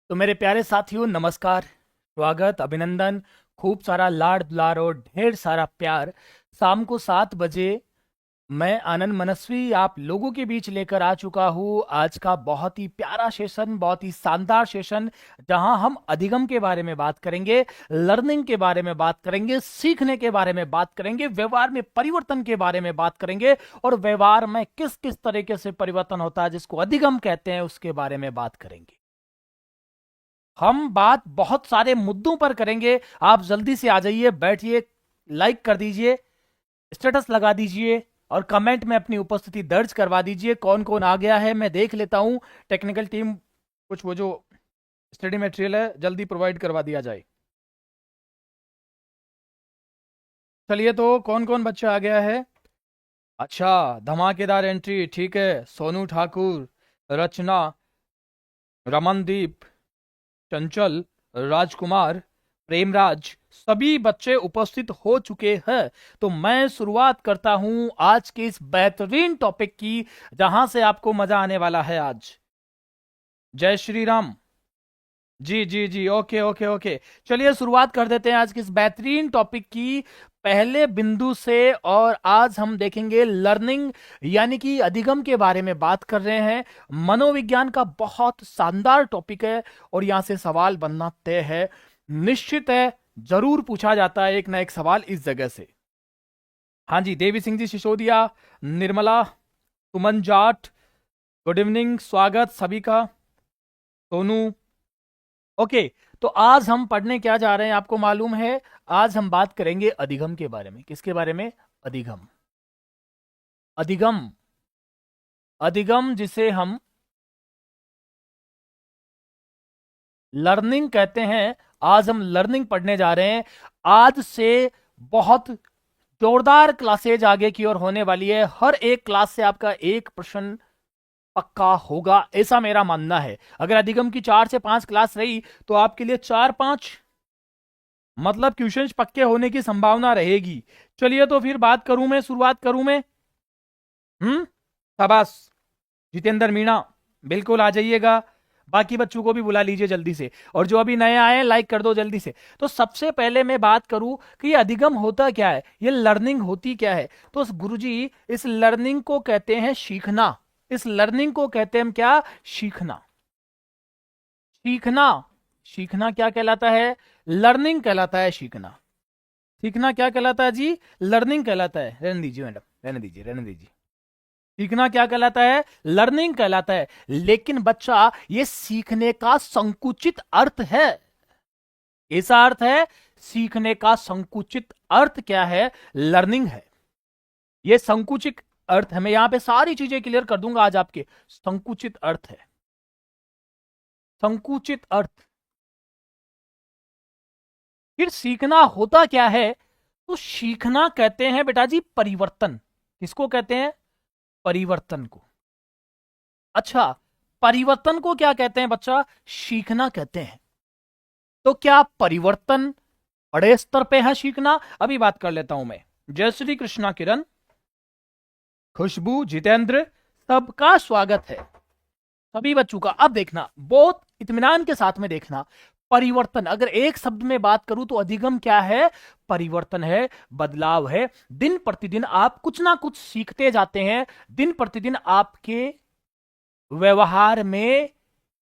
तो मेरे प्यारे साथियों, नमस्कार, स्वागत, अभिनंदन, खूब सारा लाड दुलार और ढेर सारा प्यार। शाम को 7 बजे मैं आनंद मनस्वी आप लोगों के बीच लेकर आ चुका हूँ आज का बहुत ही प्यारा सेशन, बहुत ही शानदार सेशन, जहां हम अधिगम के बारे में बात करेंगे, लर्निंग के बारे में बात करेंगे, सीखने के बारे में बात करेंगे, व्यवहार में परिवर्तन के बारे में बात करेंगे और व्यवहार में किस किस तरीके से परिवर्तन होता है जिसको अधिगम कहते हैं उसके बारे में बात करेंगे। हम बात बहुत सारे मुद्दों पर करेंगे। आप जल्दी से आ जाइए, बैठिए, लाइक कर दीजिए, स्टेटस लगा दीजिए और कमेंट में अपनी उपस्थिति दर्ज करवा दीजिए। कौन कौन आ गया है मैं देख लेता हूं। टेक्निकल टीम कुछ वो जो स्टडी मटेरियल है जल्दी प्रोवाइड करवा दिया जाए। चलिए, तो कौन कौन बच्चा आ गया है? अच्छा, धमाकेदार एंट्री, ठीक है। सोनू ठाकुर, रचना, रमनदीप, चंचल, राजकुमार, प्रेमराज, सभी बच्चे उपस्थित हो चुके हैं। तो मैं शुरुआत करता हूं आज के इस बेहतरीन टॉपिक की, जहां से आपको मजा आने वाला है आज। जय श्री राम। जी जी जी, ओके ओके ओके। चलिए शुरुआत कर देते हैं आज के इस बेहतरीन टॉपिक की पहले बिंदु से। और आज हम देखेंगे लर्निंग यानी कि अधिगम के बारे में बात कर रहे हैं। मनोविज्ञान का बहुत शानदार टॉपिक है और यहां से सवाल बनना तय है, निश्चित है, जरूर पूछा जाता है एक ना एक सवाल इस जगह से। हाँ जी, देवी सिंह जी सिसोदिया, निर्मला, सुमन जाट, गुड इवनिंग, स्वागत सभी का। सोनू, ओके। तो आज हम पढ़ने क्या जा रहे हैं आपको मालूम है? आज हम बात करेंगे अधिगम के बारे में। किसके बारे में? अधिगम। अधिगम, अधिगम जिसे हम लर्निंग कहते हैं। आज हम लर्निंग पढ़ने जा रहे हैं। आज से बहुत जोरदार क्लासेज आगे की ओर होने वाली है। हर एक क्लास से आपका एक प्रश्न पक्का होगा, ऐसा मेरा मानना है। अगर अधिगम की 4 से 5 क्लास रही तो आपके लिए 4-5 मतलब क्वेश्चंस पक्के होने की संभावना रहेगी। चलिए, तो फिर बात करूं मैं, शुरुआत करूं मैं। शाबाश जितेंद्र मीणा, बिल्कुल आ जाइएगा। बाकी बच्चों को भी बुला लीजिए जल्दी से, और जो अभी नए आए हैं लाइक कर दो जल्दी से। तो सबसे पहले मैं बात करूं कि ये अधिगम होता क्या है, ये लर्निंग होती क्या है। तो गुरुजी, इस लर्निंग को कहते हैं सीखना। इस लर्निंग को कहते हैं हम क्या? सीखना। सीखना, सीखना क्या कहलाता है? लर्निंग कहलाता है सीखना। सीखना क्या कहलाता है जी? लर्निंग कहलाता है। रहने दीजिए मैडम, रहने दीजिए, रहने दीजिए। सीखना क्या कहलाता है? लर्निंग कहलाता है। लेकिन बच्चा, ये सीखने का संकुचित अर्थ है। ऐसा अर्थ है, सीखने का संकुचित अर्थ क्या है? लर्निंग है। ये संकुचित अर्थ है। मैं यहां पे सारी चीजें क्लियर कर दूंगा आज आपके। संकुचित अर्थ है, संकुचित अर्थ। फिर सीखना होता क्या है? तो सीखना कहते हैं बेटा जी परिवर्तन। किसको कहते हैं? परिवर्तन को। अच्छा, परिवर्तन को क्या कहते हैं बच्चा? सीखना कहते हैं। तो क्या परिवर्तन बड़े स्तर पे है सीखना? अभी बात कर लेता हूं मैं। जय श्री कृष्णा, किरण, खुशबू, जितेंद्र, सबका स्वागत है, सभी बच्चों का। अब देखना, बहुत इत्मीनान के साथ में देखना। परिवर्तन, अगर एक शब्द में बात करूं तो अधिगम क्या है? परिवर्तन है, बदलाव है। दिन प्रतिदिन आप कुछ ना कुछ सीखते जाते हैं। दिन प्रतिदिन आपके व्यवहार में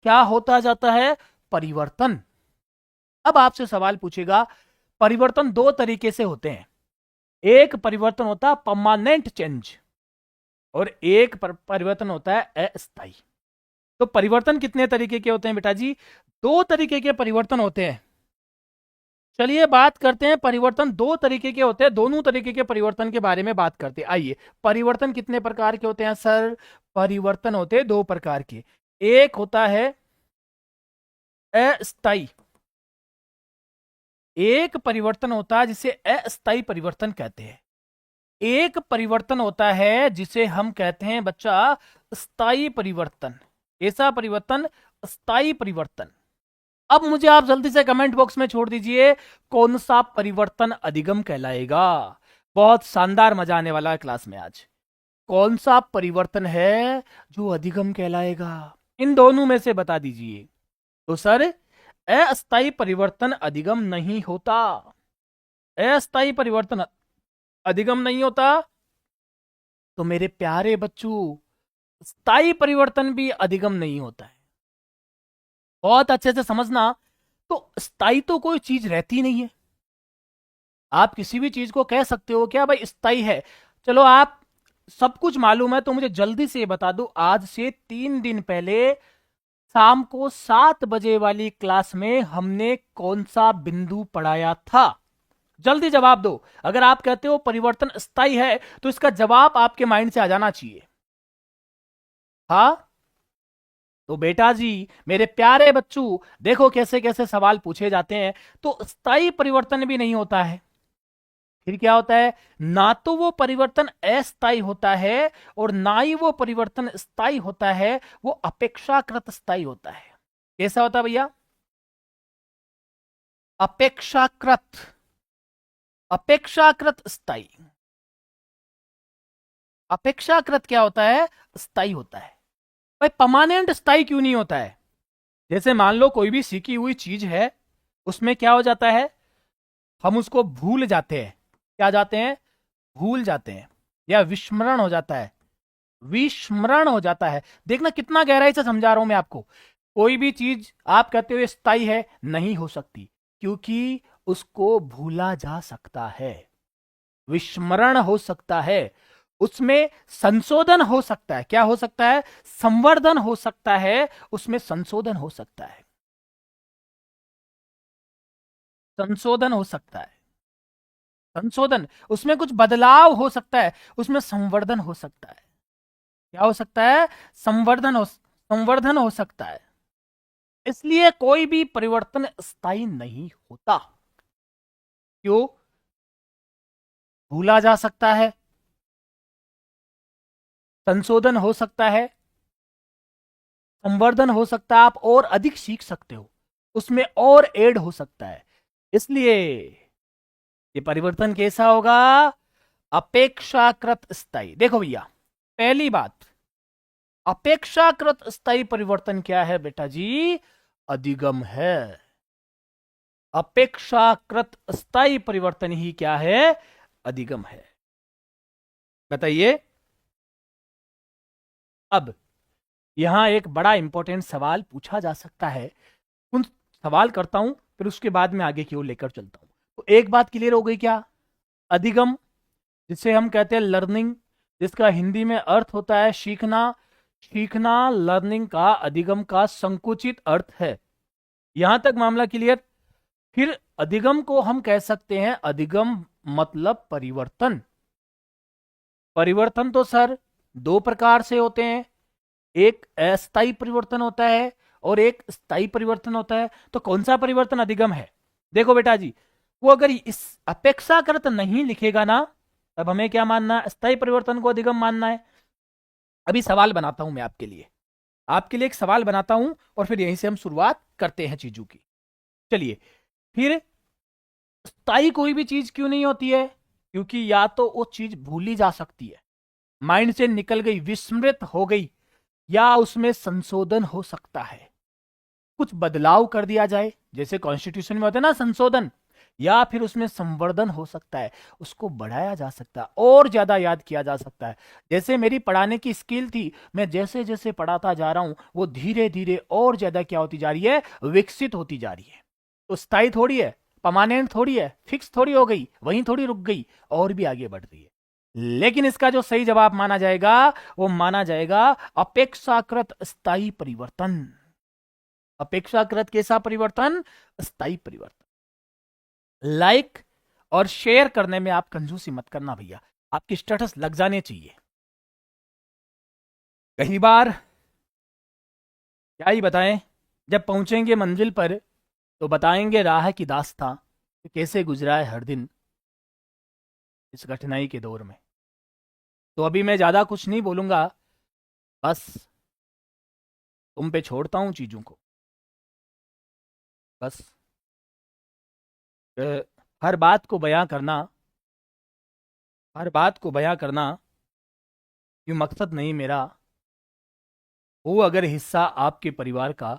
क्या होता जाता है? परिवर्तन। अब आपसे सवाल पूछेगा, परिवर्तन दो तरीके से होते हैं। एक परिवर्तन होता है परमानेंट चेंज और एक परिवर्तन होता है अस्थायी। तो परिवर्तन कितने तरीके के होते हैं बेटा जी? दो तरीके के परिवर्तन होते हैं। चलिए बात करते हैं, परिवर्तन दो तरीके के होते हैं, दोनों तरीके के परिवर्तन के बारे में बात करते हैं। आइए, परिवर्तन कितने प्रकार के होते हैं सर? परिवर्तन होते हैं दो प्रकार के। एक होता है अस्थायी, एक परिवर्तन होता है जिसे अस्थायी परिवर्तन कहते हैं। एक परिवर्तन होता है जिसे हम कहते हैं बच्चा स्थायी परिवर्तन। ऐसा परिवर्तन स्थायी परिवर्तन। अब मुझे आप जल्दी से कमेंट बॉक्स में छोड़ दीजिए, कौन सा परिवर्तन अधिगम कहलाएगा। बहुत शानदार मजा आने वाला है क्लास में आज। कौन सा परिवर्तन है जो अधिगम कहलाएगा? इन दोनों में से बता दीजिए। तो सर अस्थायी परिवर्तन अधिगम नहीं होता, अस्थायी परिवर्तन अधिगम नहीं होता। तो मेरे प्यारे बच्चों, स्थायी परिवर्तन भी अधिगम नहीं होता है। बहुत अच्छे से समझना। तो स्थायी तो कोई चीज रहती नहीं है। आप किसी भी चीज को कह सकते हो क्या भाई स्थायी है। चलो आप सब कुछ मालूम है तो मुझे जल्दी से बता दो, आज से 3 दिन पहले शाम को 7 बजे वाली क्लास में हमने कौन सा बिंदु पढ़ाया था? जल्दी जवाब दो। अगर आप कहते हो परिवर्तन स्थायी है तो इसका जवाब आपके माइंड से आ जाना चाहिए। हाँ तो बेटा जी, मेरे प्यारे बच्चों, देखो कैसे कैसे सवाल पूछे जाते हैं। तो स्थायी परिवर्तन भी नहीं होता है, फिर क्या होता है? ना तो वो परिवर्तन अस्थायी होता है और ना ही वो परिवर्तन स्थायी होता है, वो अपेक्षाकृत स्थायी होता है। कैसा होता है भैया? अपेक्षाकृत, अपेक्षाकृत स्थायी। अपेक्षाकृत क्या होता है? स्थायी होता है। भाई परमानेंट स्थायी क्यों नहीं होता है? जैसे मान लो कोई भी सीखी हुई चीज है, उसमें क्या हो जाता है? हम उसको भूल जाते हैं। क्या जाते हैं? भूल जाते हैं या विस्मरण हो जाता है। विस्मरण हो जाता है। देखना कितना गहराई से समझा रहा हूं मैं आपको। कोई भी चीज आप कहते हो स्थायी है, नहीं हो सकती, क्योंकि उसको भूला जा सकता है, विस्मरण हो सकता है, उसमें संशोधन हो सकता है। क्या हो सकता है? संवर्धन हो सकता है, उसमें संशोधन हो सकता है, संशोधन हो सकता है, संशोधन, उसमें कुछ बदलाव हो सकता है, उसमें संवर्धन हो सकता है। क्या हो सकता है? संवर्धन हो सकता है। इसलिए कोई भी परिवर्तन स्थायी नहीं होता। क्यों? भूला जा सकता है, संशोधन हो सकता है, संवर्धन हो सकता है, आप और अधिक सीख सकते हो, उसमें और ऐड हो सकता है। इसलिए ये परिवर्तन कैसा होगा? अपेक्षाकृत स्थायी। देखो भैया, पहली बात, अपेक्षाकृत स्थायी परिवर्तन क्या है बेटा जी? अधिगम है। अपेक्षाकृत स्थायी परिवर्तन ही क्या है? अधिगम है। बताइए। अब यहां एक बड़ा इंपॉर्टेंट सवाल पूछा जा सकता है, उन सवाल करता हूं, फिर उसके बाद में आगे की ओर लेकर चलता हूं। तो एक बात क्लियर हो गई क्या? अधिगम, जिसे हम कहते हैं लर्निंग, जिसका हिंदी में अर्थ होता है सीखना। सीखना लर्निंग का अधिगम का संकुचित अर्थ है। यहां तक मामला क्लियर? फिर अधिगम को हम कह सकते हैं, अधिगम मतलब परिवर्तन। परिवर्तन तो सर दो प्रकार से होते हैं, एक अस्थायी परिवर्तन होता है और एक स्थायी परिवर्तन होता है। तो कौन सा परिवर्तन अधिगम है? देखो बेटा जी, वो अगर इस अपेक्षाकृत नहीं लिखेगा ना, तब हमें क्या मानना है? स्थायी परिवर्तन को अधिगम मानना है। अभी सवाल बनाता हूं मैं आपके लिए एक सवाल बनाता हूं और फिर यहीं से हम शुरुआत करते हैं चीजों की। चलिए, फिर स्थायी कोई भी चीज क्यों नहीं होती है? क्योंकि या तो वो चीज भूली जा सकती है, माइंड से निकल गई, विस्मृत हो गई, या उसमें संशोधन हो सकता है, कुछ बदलाव कर दिया जाए, जैसे कॉन्स्टिट्यूशन में होता है ना संशोधन, या फिर उसमें संवर्धन हो सकता है, उसको बढ़ाया जा सकता है और ज्यादा याद किया जा सकता है। जैसे मेरी पढ़ाने की स्किल थी, मैं जैसे जैसे पढ़ाता जा रहा हूं वो धीरे धीरे और ज्यादा क्या होती जा रही है? विकसित होती जा रही है। तो स्थायी थोड़ी है, परमानेंट थोड़ी है, फिक्स थोड़ी हो गई, वहीं थोड़ी रुक गई, और भी आगे बढ़ रही है। लेकिन इसका जो सही जवाब माना जाएगा, वो माना जाएगा अपेक्षाकृत स्थायी परिवर्तन। अपेक्षाकृत कैसा परिवर्तन? स्थायी परिवर्तन। लाइक और शेयर करने में आप कंजूसी मत करना भैया, आपकी स्टेटस लग जाने चाहिए। कई बार क्या ही बताएं, जब पहुंचेंगे मंजिल पर तो बताएंगे राह की दास्तां कि कैसे गुजरा है हर दिन इस कठिनाई के दौर में। तो अभी मैं ज्यादा कुछ नहीं बोलूंगा, बस तुम पे छोड़ता हूं चीजों को। बस अ, हर बात को बयां करना, हर बात को बयां करना ये मकसद नहीं मेरा। वो अगर हिस्सा आपके परिवार का,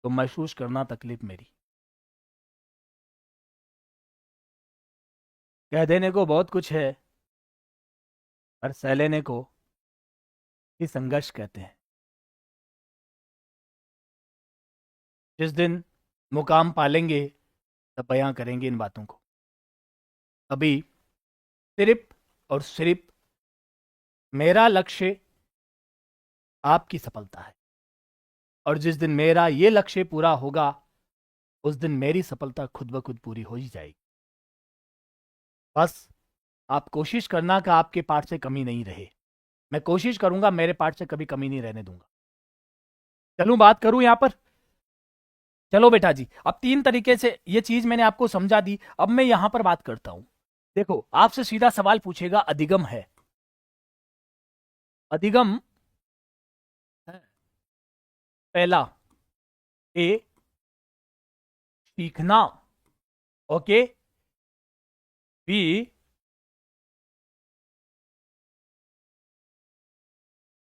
तो महसूस करना तकलीफ मेरी। कह देने को बहुत कुछ है, पर सह लेने को ही संघर्ष कहते हैं। जिस दिन मुकाम पालेंगे तब बयां करेंगे इन बातों को। अभी सिर्फ और सिर्फ मेरा लक्ष्य आपकी सफलता है, और जिस दिन मेरा ये लक्ष्य पूरा होगा उस दिन मेरी सफलता खुद ब खुद पूरी हो ही जाएगी। बस आप कोशिश करना कि आपके पार्ट से कमी नहीं रहे। मैं कोशिश करूंगा मेरे पार्ट से कभी कमी नहीं रहने दूंगा। चलूं बात करूं यहां पर। चलो बेटा जी, अब 3 तरीके से ये चीज मैंने आपको समझा दी। अब मैं यहां पर बात करता हूं। देखो, आपसे सीधा सवाल पूछेगा, अधिगम है। अधिगम है। पहला ए, सीखना। ओके। बी,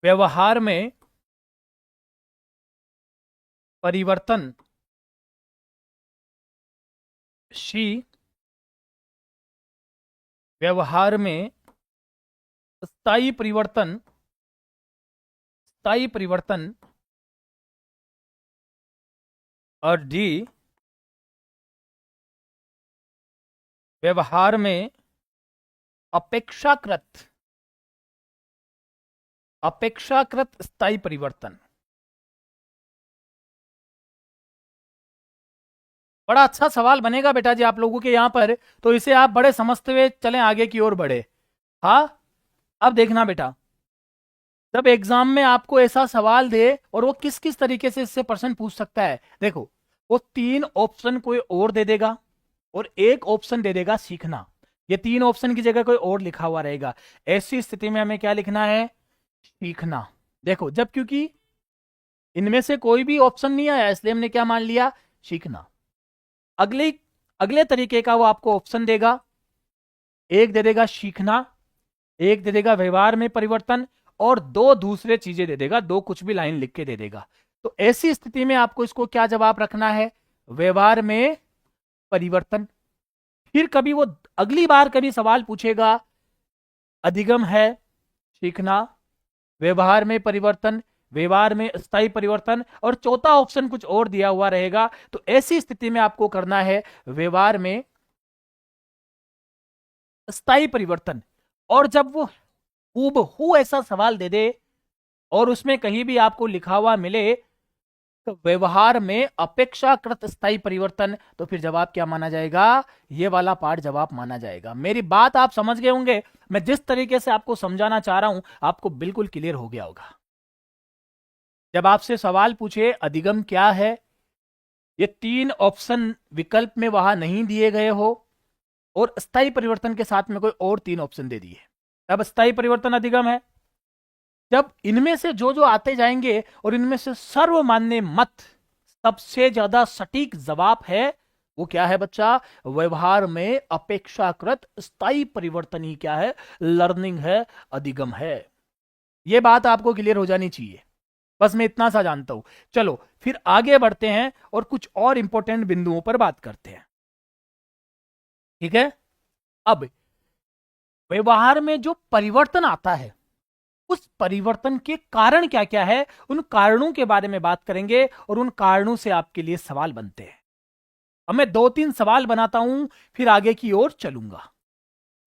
व्यवहार में परिवर्तन। सी, व्यवहार में स्थायी परिवर्तन। स्थायी परिवर्तन। और डी, व्यवहार में अपेक्षाकृत अपेक्षाकृत स्थायी परिवर्तन। बड़ा अच्छा सवाल बनेगा बेटा जी आप लोगों के यहां पर, तो इसे आप बड़े समझते हुए चलें, आगे की ओर बढ़े। हाँ, अब देखना बेटा, जब एग्जाम में आपको ऐसा सवाल दे, और वो किस किस तरीके से इससे प्रश्न पूछ सकता है। देखो, वो 3 ऑप्शन कोई और दे देगा और एक ऑप्शन दे देगा सीखना। ये 3 ऑप्शन की जगह कोई और लिखा हुआ रहेगा। ऐसी स्थिति में हमें क्या लिखना है? सीखना। देखो, जब क्योंकि इनमें से कोई भी ऑप्शन नहीं आया, इसलिए हमने क्या मान लिया? सीखना। अगले तरीके का वो आपको ऑप्शन देगा। एक दे देगा सीखना, एक दे देगा व्यवहार में परिवर्तन, और 2 दूसरे चीजें दे देगा, 2 कुछ भी लाइन लिख के दे देगा। तो ऐसी स्थिति में आपको इसको क्या जवाब रखना है? व्यवहार में परिवर्तन। फिर कभी वो अगली बार कभी सवाल पूछेगा, अधिगम है, सीखना, व्यवहार में परिवर्तन, व्यवहार में स्थायी परिवर्तन, और चौथा ऑप्शन कुछ और दिया हुआ रहेगा। तो ऐसी स्थिति में आपको करना है व्यवहार में स्थायी परिवर्तन। और जब वो हूबहू ऐसा सवाल दे दे और उसमें कहीं भी आपको लिखा हुआ मिले तो व्यवहार में अपेक्षाकृत स्थायी परिवर्तन, तो फिर जवाब क्या माना जाएगा? ये वाला पार्ट जवाब माना जाएगा। मेरी बात आप समझ गए होंगे। मैं जिस तरीके से आपको समझाना चाह रहा हूं आपको बिल्कुल क्लियर हो गया होगा। जब आपसे सवाल पूछे अधिगम क्या है, ये 3 ऑप्शन विकल्प में वहां नहीं दिए गए हो और स्थायी परिवर्तन के साथ में कोई और 3 ऑप्शन दे दिए, तब स्थायी परिवर्तन अधिगम है। जब इनमें से जो जो आते जाएंगे और इनमें से सर्वमान्य मत सबसे ज्यादा सटीक जवाब है, वो क्या है बच्चा? व्यवहार में अपेक्षाकृत स्थायी परिवर्तन ही क्या है? लर्निंग है, अधिगम है। ये बात आपको क्लियर हो जानी चाहिए। बस मैं इतना सा जानता हूं। चलो फिर आगे बढ़ते हैं और कुछ और इंपॉर्टेंट बिंदुओं पर बात करते हैं। ठीक है, अब व्यवहार में जो परिवर्तन आता है उस परिवर्तन के कारण क्या क्या है, उन कारणों के बारे में बात करेंगे और उन कारणों से आपके लिए सवाल बनते हैं। अब मैं 2-3 सवाल बनाता हूं, फिर आगे की ओर चलूंगा।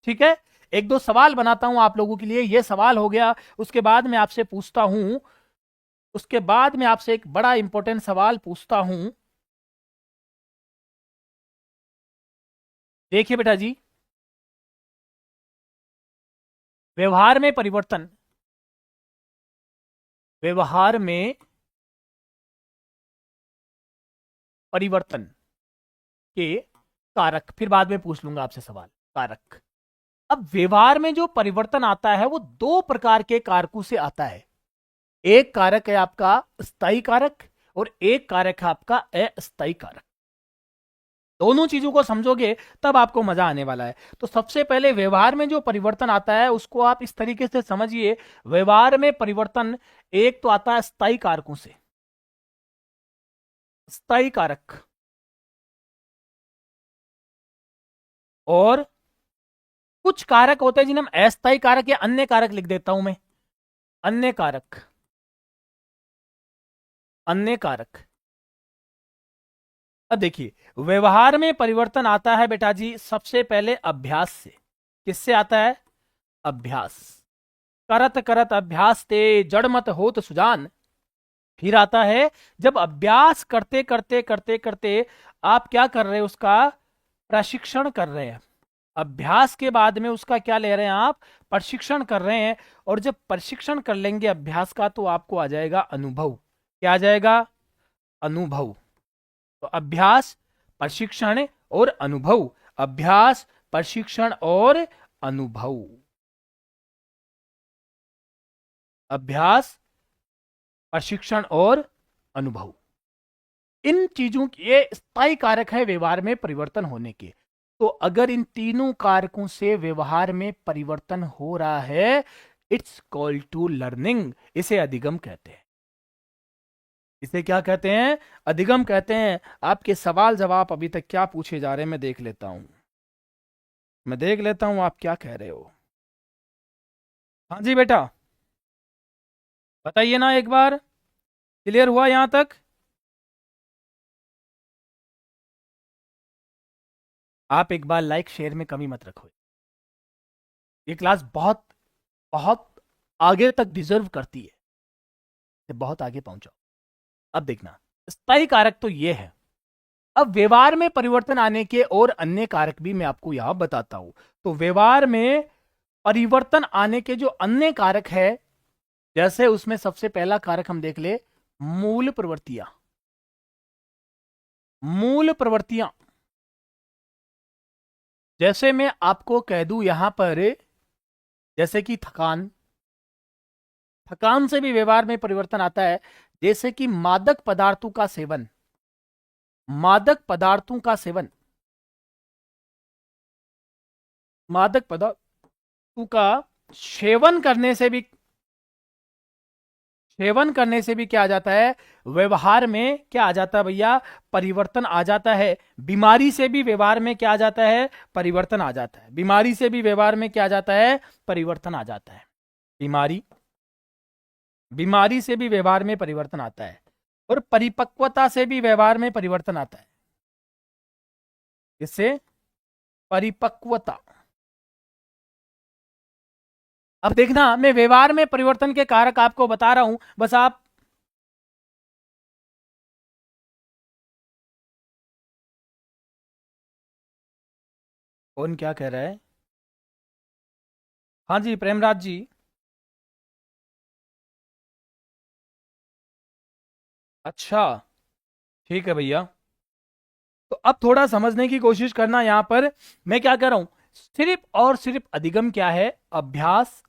ठीक है, 1-2 सवाल बनाता हूं आप लोगों के लिए। यह सवाल हो गया, उसके बाद मैं आपसे पूछता हूं, उसके बाद मैं आपसे एक बड़ा इंपॉर्टेंट सवाल पूछता हूं। देखिए बेटा जी, व्यवहार में परिवर्तन, व्यवहार में परिवर्तन के कारक, फिर बाद में पूछ लूंगा आपसे सवाल कारक। अब व्यवहार में जो परिवर्तन आता है वो 2 प्रकार के कारकों से आता है। एक कारक है आपका स्थायी कारक और एक कारक है आपका अस्थायी कारक। दोनों चीजों को समझोगे तब आपको मजा आने वाला है। तो सबसे पहले व्यवहार में जो परिवर्तन आता है उसको आप इस तरीके से समझिए। व्यवहार में परिवर्तन एक तो आता है स्थायी कारकों से, स्थायी कारक, और कुछ कारक होते हैं जिन्हें हम अस्थायी कारक या अन्य कारक लिख देता हूं मैं। अन्य कारक, अन्य कारक। अब देखिए, व्यवहार में परिवर्तन आता है बेटा जी सबसे पहले अभ्यास से। किससे आता है? अभ्यास। करत करत अभ्यास ते जड़ मत होत सुजान। फिर आता है जब अभ्यास करते करते करते करते आप क्या कर रहे हैं, उसका प्रशिक्षण कर रहे हैं। अभ्यास के बाद में उसका क्या ले रहे हैं आप? प्रशिक्षण कर रहे हैं। और जब प्रशिक्षण कर लेंगे अभ्यास का तो आपको आ जाएगा अनुभव। क्या आ जाएगा? अनुभव। तो अभ्यास, प्रशिक्षण और अनुभव। अभ्यास, प्रशिक्षण और अनुभव। अभ्यास, प्रशिक्षण और अनुभव, इन चीजों के ये स्थायी कारक है व्यवहार में परिवर्तन होने के। तो अगर इन तीनों कारकों से व्यवहार में परिवर्तन हो रहा है, इट्स कॉल्ड टू लर्निंग। इसे अधिगम कहते हैं। इसे क्या कहते हैं? अधिगम कहते हैं। आपके सवाल जवाब अभी तक क्या पूछे जा रहे हैं मैं देख लेता हूं। मैं देख लेता हूं आप क्या कह रहे हो। हाँ जी बेटा, बताइए ना एक बार। क्लियर हुआ यहां तक? आप एक बार लाइक शेयर में कमी मत रखो। ये क्लास बहुत बहुत आगे तक डिजर्व करती है, बहुत आगे पहुंचाओ। अब देखना, स्थायी कारक तो ये है। अब व्यवहार में परिवर्तन आने के और अन्य कारक भी मैं आपको यहां बताता हूं। तो व्यवहार में परिवर्तन आने के जो अन्य कारक है, जैसे उसमें सबसे पहला कारक हम देख ले, मूल प्रवृत्तियां। मूल प्रवृत्तियां, जैसे मैं आपको कह दूं यहां पर, जैसे कि थकान। थकान से भी व्यवहार में परिवर्तन आता है। जैसे कि मादक पदार्थों का सेवन। मादक पदार्थों का सेवन, मादक पदार्थों का सेवन करने से भी, सेवन करने से भी क्या आ जाता है? व्यवहार में क्या आ जाता है भैया? परिवर्तन आ जाता है। बीमारी से भी व्यवहार में क्या आ जाता है? परिवर्तन आ जाता है। बीमारी से भी व्यवहार में क्या आ जाता है? परिवर्तन आ जाता है। बीमारी, बीमारी से भी व्यवहार में परिवर्तन आता है। और परिपक्वता से भी व्यवहार में परिवर्तन आता है। इससे परिपक्वता। अब देखना, मैं व्यवहार में परिवर्तन के कारक आपको बता रहा हूं, बस आप कौन क्या कह रहा है? हाँ जी प्रेमराज जी। अच्छा, ठीक है भैया। तो अब थोड़ा समझने की कोशिश करना। यहां पर मैं क्या कर रहा हूं, सिर्फ और सिर्फ अधिगम क्या है? अभ्यास,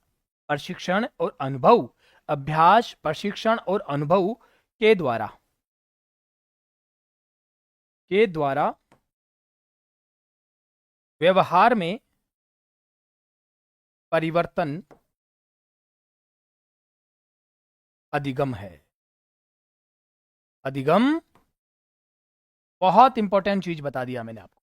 प्रशिक्षण और अनुभव। अभ्यास, प्रशिक्षण और अनुभव के द्वारा, के द्वारा व्यवहार में परिवर्तन अधिगम है। अधिगम, बहुत इंपॉर्टेंट चीज बता दिया मैंने आपको।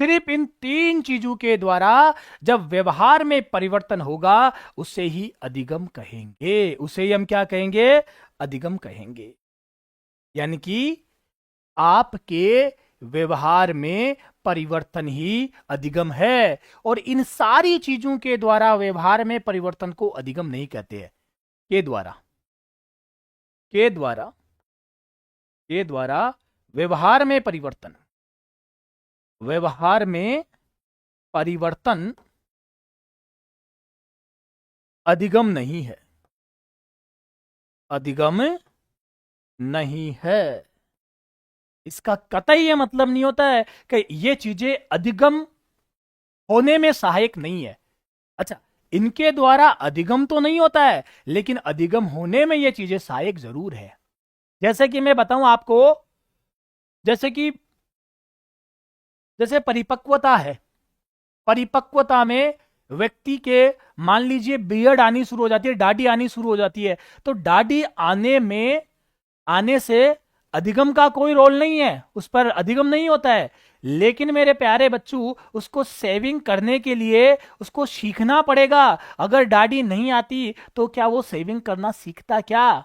सिर्फ इन तीन चीजों के द्वारा जब व्यवहार में परिवर्तन होगा, उसे ही अधिगम कहेंगे। उसे ही हम क्या कहेंगे? अधिगम कहेंगे। यानी कि आपके व्यवहार में परिवर्तन ही अधिगम है। और इन सारी चीजों के द्वारा व्यवहार में परिवर्तन को अधिगम नहीं कहते हैं। के द्वारा, के द्वारा, के द्वारा व्यवहार में परिवर्तन, व्यवहार में परिवर्तन अधिगम नहीं है। अधिगम नहीं है। इसका कतई यह मतलब नहीं होता है कि ये चीजें अधिगम होने में सहायक नहीं है। अच्छा, इनके द्वारा अधिगम तो नहीं होता है, लेकिन अधिगम होने में ये चीजें सहायक जरूर है। जैसे कि मैं बताऊं आपको, जैसे कि जैसे परिपक्वता है। परिपक्वता में व्यक्ति के, मान लीजिए बियर्ड आनी शुरू हो जाती है, दाढ़ी आनी शुरू हो जाती है। तो दाढ़ी आने में, आने से अधिगम का कोई रोल नहीं है, उस पर अधिगम नहीं होता है। लेकिन मेरे प्यारे बच्चों, उसको सेविंग करने के लिए उसको सीखना पड़ेगा। अगर दाढ़ी नहीं आती तो क्या वो सेविंग करना सीखता क्या?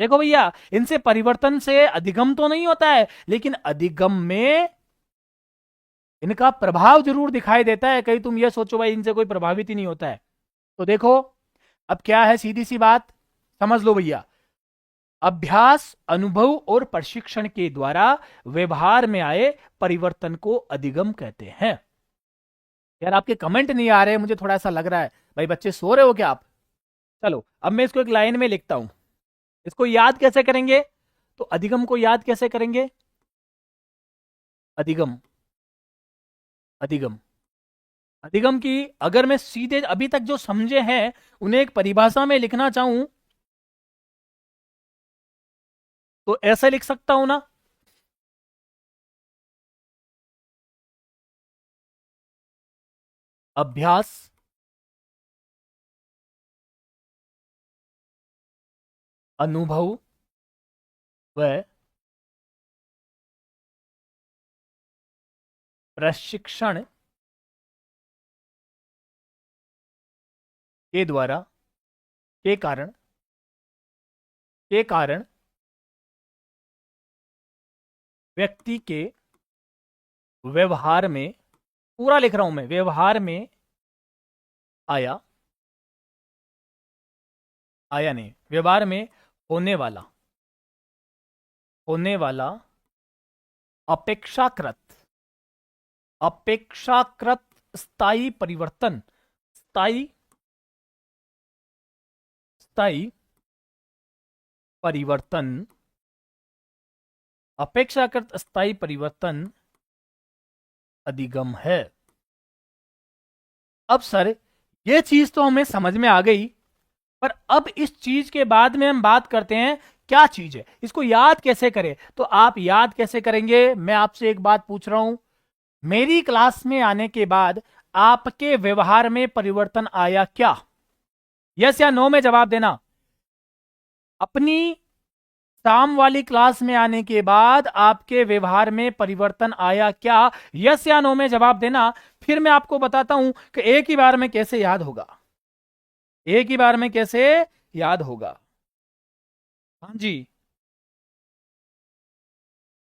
देखो भैया, इनसे परिवर्तन से अधिगम तो नहीं होता है, लेकिन अधिगम में इनका प्रभाव जरूर दिखाई देता है। कहीं तुम ये सोचो भाई इनसे कोई प्रभावित ही नहीं होता है। तो देखो, अब क्या है, सीधी सी बात समझ लो भैया। अभ्यास, अनुभव और प्रशिक्षण के द्वारा व्यवहार में आए परिवर्तन को अधिगम कहते हैं। यार आपके कमेंट नहीं आ रहे, मुझे थोड़ा सा लग रहा है भाई बच्चे सो रहे हो क्या आप? चलो अब मैं इसको एक लाइन में लिखता हूं। इसको याद कैसे करेंगे? तो अधिगम को याद कैसे करेंगे? अधिगम, अधिगम, अधिगम की अगर मैं सीधे अभी तक जो समझे हैं उन्हें एक परिभाषा में लिखना चाहूं तो ऐसे लिख सकता हूं ना? अभ्यास, अनुभव व प्रशिक्षण के द्वारा, के कारण, के कारण व्यक्ति के व्यवहार में, पूरा लिख रहा हूं मैं, व्यवहार में आया, आया नहीं, व्यवहार में होने वाला, होने वाला अपेक्षाकृत, अपेक्षाकृत स्थायी परिवर्तन, स्थायी, स्थायी परिवर्तन, अपेक्षाकृत स्थायी परिवर्तन अधिगम है। अब सर ये चीज तो हमें समझ में आ गई, पर अब इस चीज के बाद में हम बात करते हैं क्या चीज है, इसको याद कैसे करें। तो आप याद कैसे करेंगे, मैं आपसे एक बात पूछ रहा हूं। मेरी क्लास में आने के बाद आपके व्यवहार में परिवर्तन आया क्या? यस या नो में जवाब देना। अपनी शाम वाली क्लास में आने के बाद आपके व्यवहार में परिवर्तन आया क्या? यस या नो में जवाब देना। फिर मैं आपको बताता हूं कि एक ही बार में कैसे याद होगा, एक ही बार में कैसे याद होगा। हाँ जी,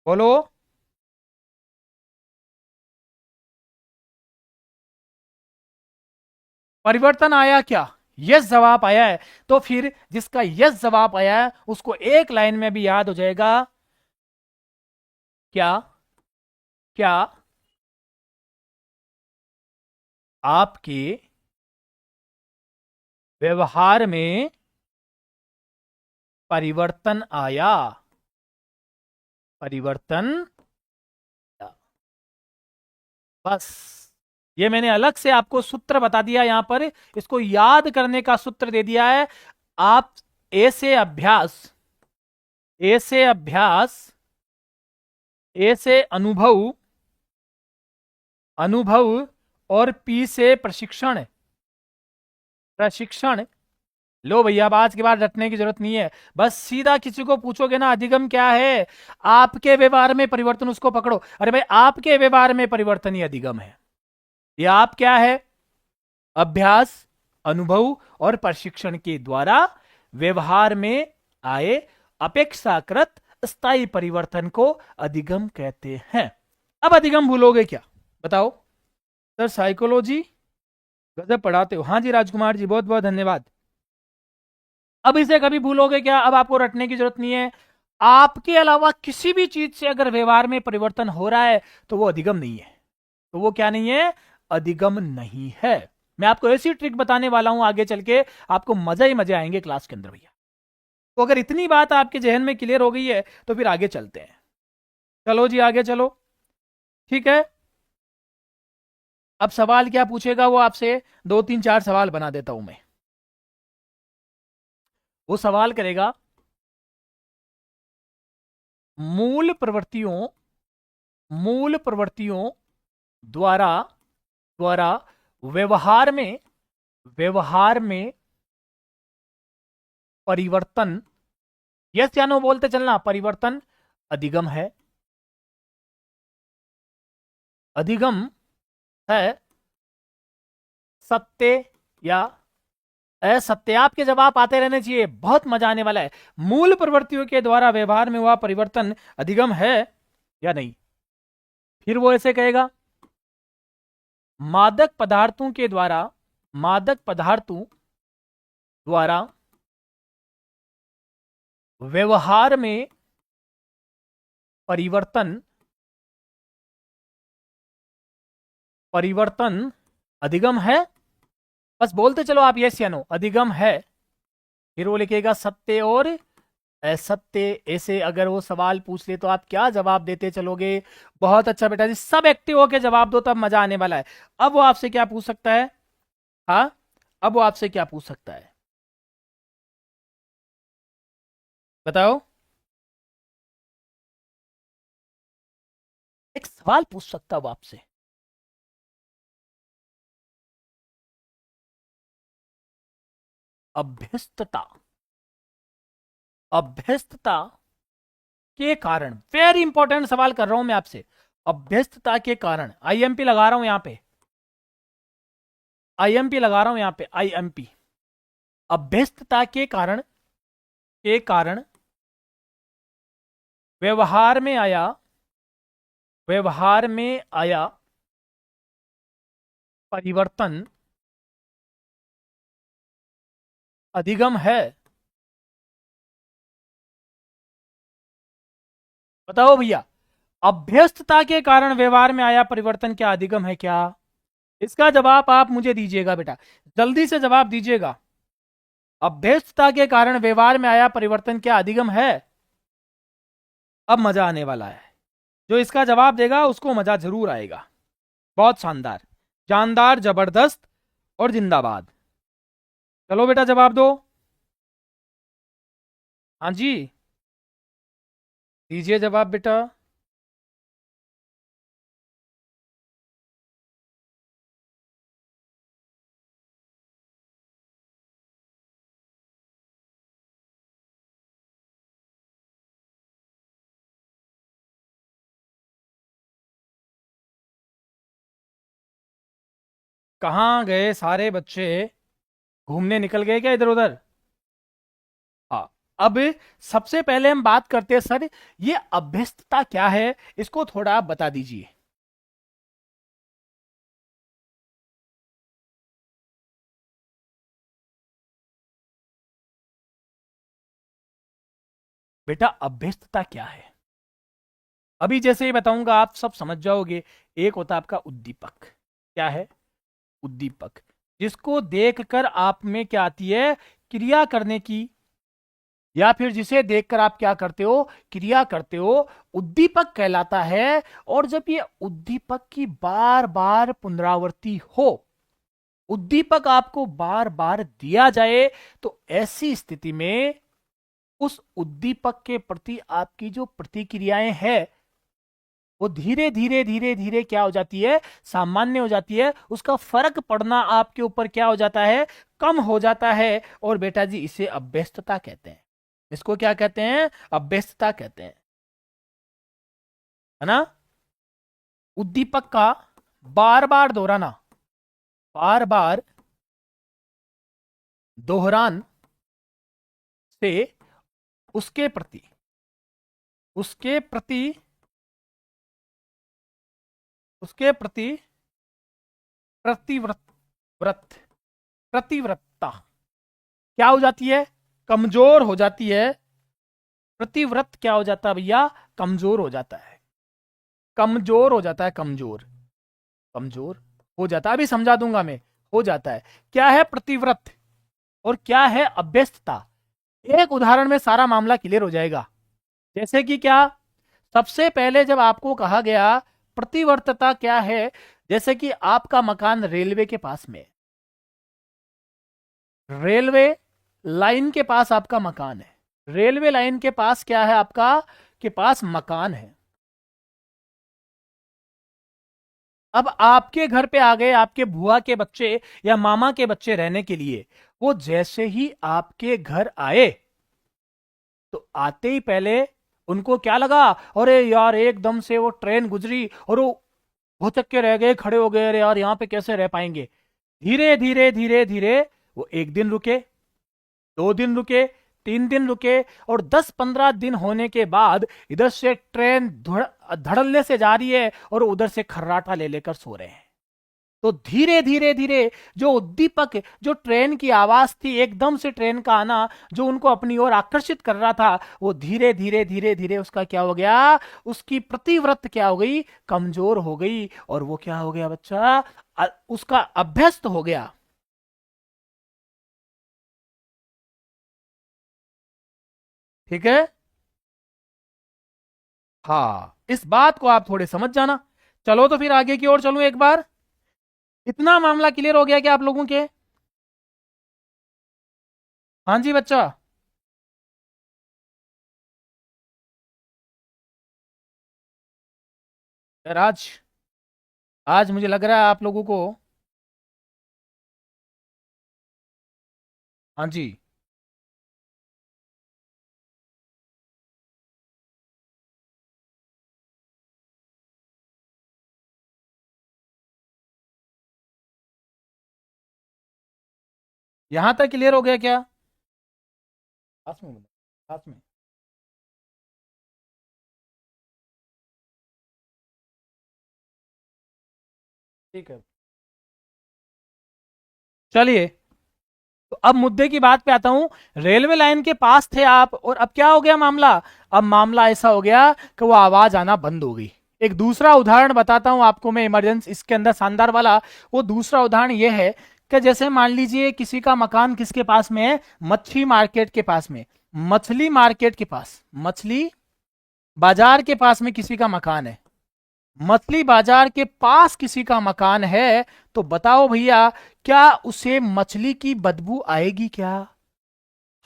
बोलो। परिवर्तन आया क्या? यस जवाब आया है। तो फिर जिसका यस जवाब आया है उसको एक लाइन में भी याद हो जाएगा। क्या? क्या आपके व्यवहार में परिवर्तन आया? परिवर्तन आया। बस ये मैंने अलग से आपको सूत्र बता दिया, यहां पर इसको याद करने का सूत्र दे दिया है। आप ए से अभ्यास, ए से अभ्यास, ए से अनुभव, अनुभव और पी से प्रशिक्षण, प्रशिक्षण। लो भैया, अब आज के बाद रटने की जरूरत नहीं है। बस सीधा किसी को पूछोगे ना अधिगम क्या है, आपके व्यवहार में परिवर्तन, उसको पकड़ो। अरे भाई आपके व्यवहार में परिवर्तन ही अधिगम है। ये आप क्या है? अभ्यास, अनुभव और प्रशिक्षण के द्वारा व्यवहार में आए अपेक्षाकृत स्थायी परिवर्तन को अधिगम कहते हैं। अब अधिगम भूलोगे क्या? बताओ सर, साइकोलॉजी गजब पढ़ाते हो। हाँ जी राजकुमार जी, बहुत बहुत धन्यवाद। अब इसे कभी भूलोगे क्या? अब आपको रटने की जरूरत नहीं है। आपके अलावा किसी भी चीज से अगर व्यवहार में परिवर्तन हो रहा है तो वो अधिगम नहीं है। तो वो क्या नहीं है? अधिगम नहीं है। मैं आपको ऐसी ट्रिक बताने वाला हूं आगे चल के, आपको मजा ही मजे आएंगे क्लास के अंदर भैया। तो अगर इतनी बात आपके जहन में क्लियर हो गई है तो फिर आगे चलते हैं। चलो जी आगे चलो, ठीक है। अब सवाल क्या पूछेगा वो आपसे, 2 3 4 सवाल बना देता हूं मैं। वो सवाल करेगा मूल प्रवृत्तियों, मूल प्रवृत्तियों द्वारा, द्वारा व्यवहार में, व्यवहार में परिवर्तन, यस या नो बोलते चलना, परिवर्तन अधिगम है, अधिगम है सत्य या असत्य। आपके जवाब आते रहने चाहिए, बहुत मजा आने वाला है। मूल प्रवृत्तियों के द्वारा व्यवहार में हुआ परिवर्तन अधिगम है या नहीं। फिर वो ऐसे कहेगा, मादक पदार्थों के द्वारा, मादक पदार्थों द्वारा व्यवहार में परिवर्तन, परिवर्तन अधिगम है। बस बोलते चलो आप यस या नो, अधिगम है। फिर वो लिखेगा सत्य और असत्य। ऐसे अगर वो सवाल पूछ ले तो आप क्या जवाब देते चलोगे। बहुत अच्छा बेटा जी, सब एक्टिव होके जवाब दो, तब मजा आने वाला है। अब वो आपसे क्या पूछ सकता है, हाँ अब वो आपसे क्या पूछ सकता है बताओ। एक सवाल पूछ सकता है वो आपसे, अभ्यस्तता, अभ्यस्तता के कारण, वेरी इंपॉर्टेंट सवाल कर रहा हूं मैं आपसे, अभ्यस्तता के कारण, आईएमपी लगा रहा हूं यहां पे, आईएमपी लगा रहा हूं यहां पे, आईएमपी। अभ्यस्तता के कारण, के कारण व्यवहार में आया, व्यवहार में आया परिवर्तन अधिगम है। बताओ भैया, अभ्यस्तता के कारण व्यवहार में आया परिवर्तन क्या अधिगम है क्या? इसका जवाब आप मुझे दीजिएगा बेटा, जल्दी से जवाब दीजिएगा। अभ्यस्तता के कारण व्यवहार में आया परिवर्तन क्या अधिगम है? अब मजा आने वाला है, जो इसका जवाब देगा उसको मजा जरूर आएगा। बहुत शानदार, जानदार, जबरदस्त और जिंदाबाद। चलो बेटा जवाब दो। हाँ जी, दीजिए जवाब बेटा। कहाँ गए सारे बच्चे, घूमने निकल गए क्या इधर उधर? हाँ, अब सबसे पहले हम बात करते हैं सर, ये अभ्यस्तता क्या है, इसको थोड़ा आप बता दीजिए। बेटा अभ्यस्तता क्या है, अभी जैसे ही बताऊंगा आप सब समझ जाओगे। एक होता है आपका उद्दीपक, क्या है उद्दीपक, जिसको देखकर आप में क्या आती है, क्रिया करने की, या फिर जिसे देखकर आप क्या करते हो, क्रिया करते हो, उद्दीपक कहलाता है। और जब ये उद्दीपक की बार बार पुनरावृत्ति हो, उद्दीपक आपको बार बार दिया जाए, तो ऐसी स्थिति में उस उद्दीपक के प्रति आपकी जो प्रतिक्रियाएं हैं वो धीरे धीरे धीरे धीरे क्या हो जाती है, सामान्य हो जाती है। उसका फर्क पड़ना आपके ऊपर क्या हो जाता है, कम हो जाता है। और बेटा जी इसे अभ्यस्तता कहते हैं। इसको क्या कहते हैं, अभ्यस्तता कहते हैं, है ना। उद्दीपक का बार बार दोहराना, बार बार दोहरान से उसके प्रति, उसके प्रति, उसके प्रति प्रतिव्रत, व्रत, प्रतिव्रतता क्या हो जाती है, कमजोर हो जाती है। प्रतिव्रत क्या हो जाता है भैया, कमजोर हो जाता है, कमजोर हो जाता है, कमजोर, कमजोर हो जाता है। अभी समझा दूंगा मैं, हो जाता है। क्या है प्रतिव्रत और क्या है अभ्यस्तता, एक उदाहरण में सारा मामला क्लियर हो जाएगा। जैसे कि क्या, सबसे पहले जब आपको कहा गया प्रतिवर्तता क्या है, जैसे कि आपका मकान रेलवे के पास में, रेलवे लाइन के पास आपका मकान है, रेलवे लाइन के पास क्या है आपका, के पास मकान है। अब आपके घर पे आ गए आपके बुआ के बच्चे या मामा के बच्चे रहने के लिए। वो जैसे ही आपके घर आए, तो आते ही पहले उनको क्या लगा, अरे यार एकदम से वो ट्रेन गुजरी और वो भौचक के रह गए, खड़े हो गए, अरे यार यहाँ पे कैसे रह पाएंगे। धीरे धीरे धीरे धीरे वो एक दिन रुके, 2 दिन रुके, 3 दिन रुके, और 10-15 दिन होने के बाद इधर से ट्रेन धड़ल्ले से जा रही है और उधर से खर्राटा ले लेकर सो रहे हैं। तो धीरे धीरे धीरे जो उद्दीपक, जो ट्रेन की आवाज थी, एकदम से ट्रेन का आना जो उनको अपनी ओर आकर्षित कर रहा था, वो धीरे धीरे धीरे धीरे उसका क्या हो गया, उसकी प्रतिव्रत क्या हो गई, कमजोर हो गई, और वो क्या हो गया बच्चा, उसका अभ्यस्त हो गया। ठीक है। हाँ, इस बात को आप थोड़े समझ जाना। चलो तो फिर आगे की ओर चलूं एक बार। इतना मामला क्लियर हो गया क्या आप लोगों के? हाँ जी बच्चा। यार आज आज मुझे लग रहा है आप लोगों को। हाँ जी। यहां तक क्लियर हो गया क्या? पास में बोलो, पास में। ठीक है। चलिए, तो अब मुद्दे की बात पे आता हूं। रेलवे लाइन के पास थे आप, और अब क्या हो गया मामला? अब मामला ऐसा हो गया कि वो आवाज आना बंद हो गई। एक दूसरा उदाहरण बताता हूं आपको मैं, इमरजेंसी इसके अंदर शानदार वाला। वो दूसरा उदाहरण ये है कि जैसे मान लीजिए किसी का मकान किसके पास में है, मच्छी मार्केट के पास में, मछली मार्केट के पास, मछली बाजार के पास में किसी का मकान है, मछली बाजार के पास किसी का मकान है। तो बताओ भैया, क्या उसे मछली की बदबू आएगी क्या?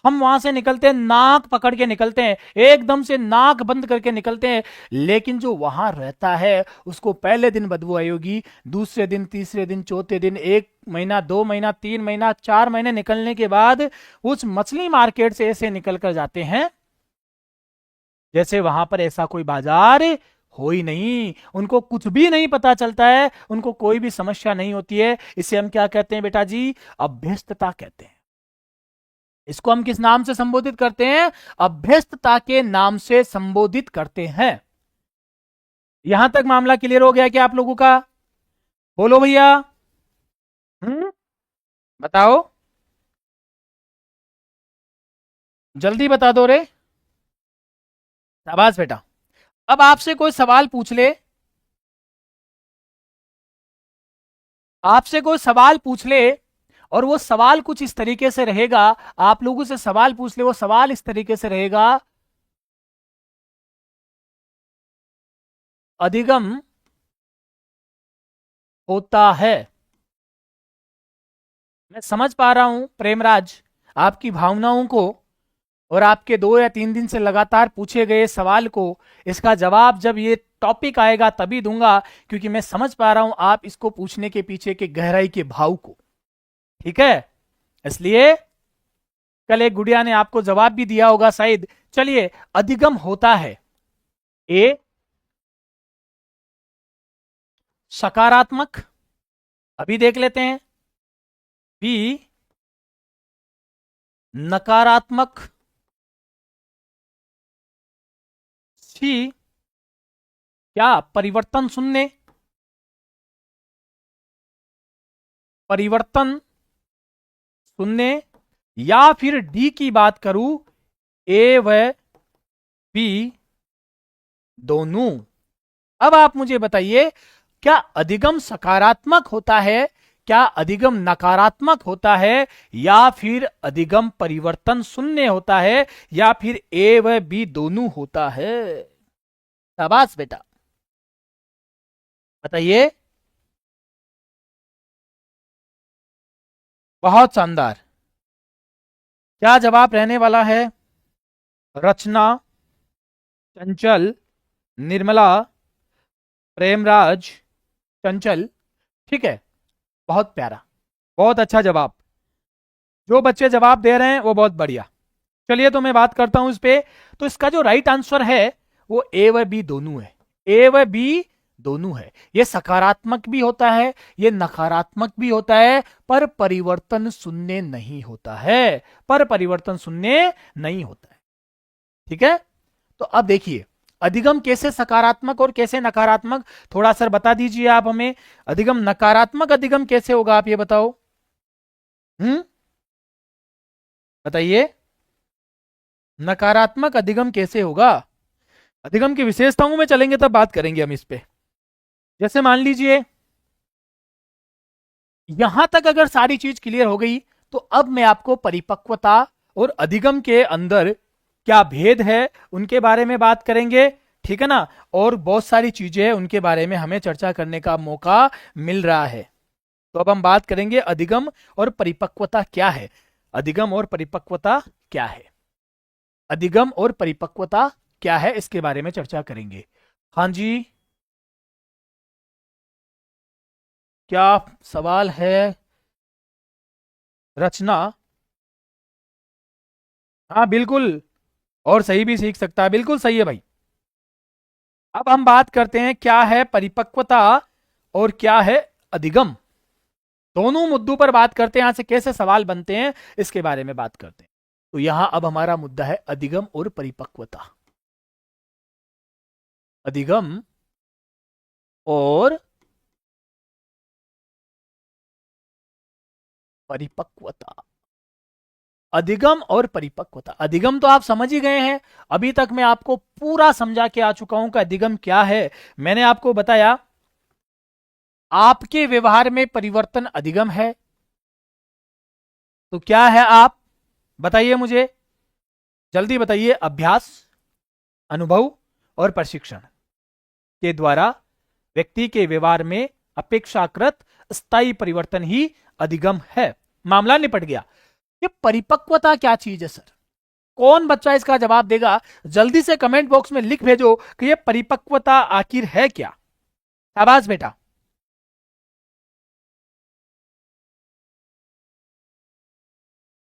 हम वहां से निकलते हैं, नाक पकड़ के निकलते हैं, एकदम से नाक बंद करके निकलते हैं, लेकिन जो वहां रहता है उसको पहले दिन बदबू आएगी, दूसरे दिन, तीसरे दिन, चौथे दिन, 1 महीना, 2 महीना, 3 महीना, 4 महीने निकलने के बाद उस मछली मार्केट से ऐसे निकल कर जाते हैं जैसे वहां पर ऐसा कोई बाजार हो ही नहीं। उनको कुछ भी नहीं पता चलता है, उनको कोई भी समस्या नहीं होती है। इसे हम क्या कहते हैं बेटा जी? अभ्यस्तता कहते हैं। इसको हम किस नाम से संबोधित करते हैं? अभ्यस्तता के नाम से संबोधित करते हैं। यहां तक मामला क्लियर हो गया क्या आप लोगों का? बोलो भैया। बताओ, जल्दी बता दो रे। शाबाश बेटा। अब आपसे कोई सवाल पूछ ले, आपसे कोई सवाल पूछ ले, और वो सवाल कुछ इस तरीके से रहेगा, आप लोगों से सवाल पूछ ले, वो सवाल इस तरीके से रहेगा, अधिगम होता है। मैं समझ पा रहा हूं प्रेमराज आपकी भावनाओं को, और आपके 2 या 3 दिन से लगातार पूछे गए सवाल को। इसका जवाब जब ये टॉपिक आएगा तभी दूंगा, क्योंकि मैं समझ पा रहा हूं आप इसको पूछने के पीछे के गहराई के भाव को। ठीक है, इसलिए कल एक गुड़िया ने आपको जवाब भी दिया होगा शायद। चलिए, अधिगम होता है, ए सकारात्मक, अभी देख लेते हैं, बी नकारात्मक, सी क्या परिवर्तन शून्य, परिवर्तन शून्य, या फिर डी की बात करूं, ए व बी दोनों। अब आप मुझे बताइए, क्या अधिगम सकारात्मक होता है, क्या अधिगम नकारात्मक होता है, या फिर अधिगम परिवर्तन शून्य होता है, या फिर ए व बी दोनों होता है? शाबाश बेटा, बताइए। बहुत शानदार। क्या जवाब रहने वाला है? रचना, चंचल, निर्मला, प्रेमराज, चंचल। ठीक है, बहुत प्यारा, बहुत अच्छा जवाब। जो बच्चे जवाब दे रहे हैं वो बहुत बढ़िया। चलिए तो मैं बात करता हूं इस पे। तो इसका जो राइट आंसर है वो ए व बी दोनों है। ए व बी दोनों है। ये सकारात्मक भी होता है, ये नकारात्मक भी होता है, पर परिवर्तन शून्य नहीं होता है। पर परिवर्तन शून्य नहीं होता है। ठीक है। तो अब देखिए अधिगम कैसे सकारात्मक और कैसे नकारात्मक, थोड़ा सर बता दीजिए आप हमें। अधिगम नकारात्मक अधिगम कैसे होगा, आप ये बताओ। बताइए नकारात्मक अधिगम कैसे होगा। अधिगम की विशेषताओं में चलेंगे तब बात करेंगे हम इस पे। जैसे मान लीजिए यहां तक अगर सारी चीज क्लियर हो गई तो अब मैं आपको परिपक्वता और अधिगम के अंदर क्या भेद है उनके बारे में बात करेंगे। ठीक है ना। और बहुत सारी चीजें उनके बारे में हमें चर्चा करने का मौका मिल रहा है। तो अब हम बात करेंगे अधिगम और परिपक्वता क्या है। अधिगम और परिपक्वता क्या है। अधिगम और परिपक्वता क्या है इसके बारे में चर्चा करेंगे। हाँ जी, क्या सवाल है रचना। हाँ बिल्कुल, और सही भी सीख सकता है, बिल्कुल सही है भाई। अब हम बात करते हैं क्या है परिपक्वता और क्या है अधिगम। दोनों मुद्दों पर बात करते हैं, यहां से कैसे सवाल बनते हैं इसके बारे में बात करते हैं। तो यहां अब हमारा मुद्दा है अधिगम और परिपक्वता। अधिगम और परिपक्वता। अधिगम और परिपक्वता। अधिगम तो आप समझ ही गए हैं, अभी तक मैं आपको पूरा समझा के आ चुका हूं कि अधिगम क्या है। मैंने आपको बताया आपके व्यवहार में परिवर्तन अधिगम है। तो क्या है आप बताइए मुझे, जल्दी बताइए। अभ्यास, अनुभव और प्रशिक्षण के द्वारा व्यक्ति के व्यवहार में अपेक्षाकृत स्थायी परिवर्तन ही अधिगम है। मामला निपट गया। ये परिपक्वता क्या चीज है सर, कौन बच्चा इसका जवाब देगा। जल्दी से कमेंट बॉक्स में लिख भेजो कि ये परिपक्वता आखिर है क्या। शाबाश बेटा।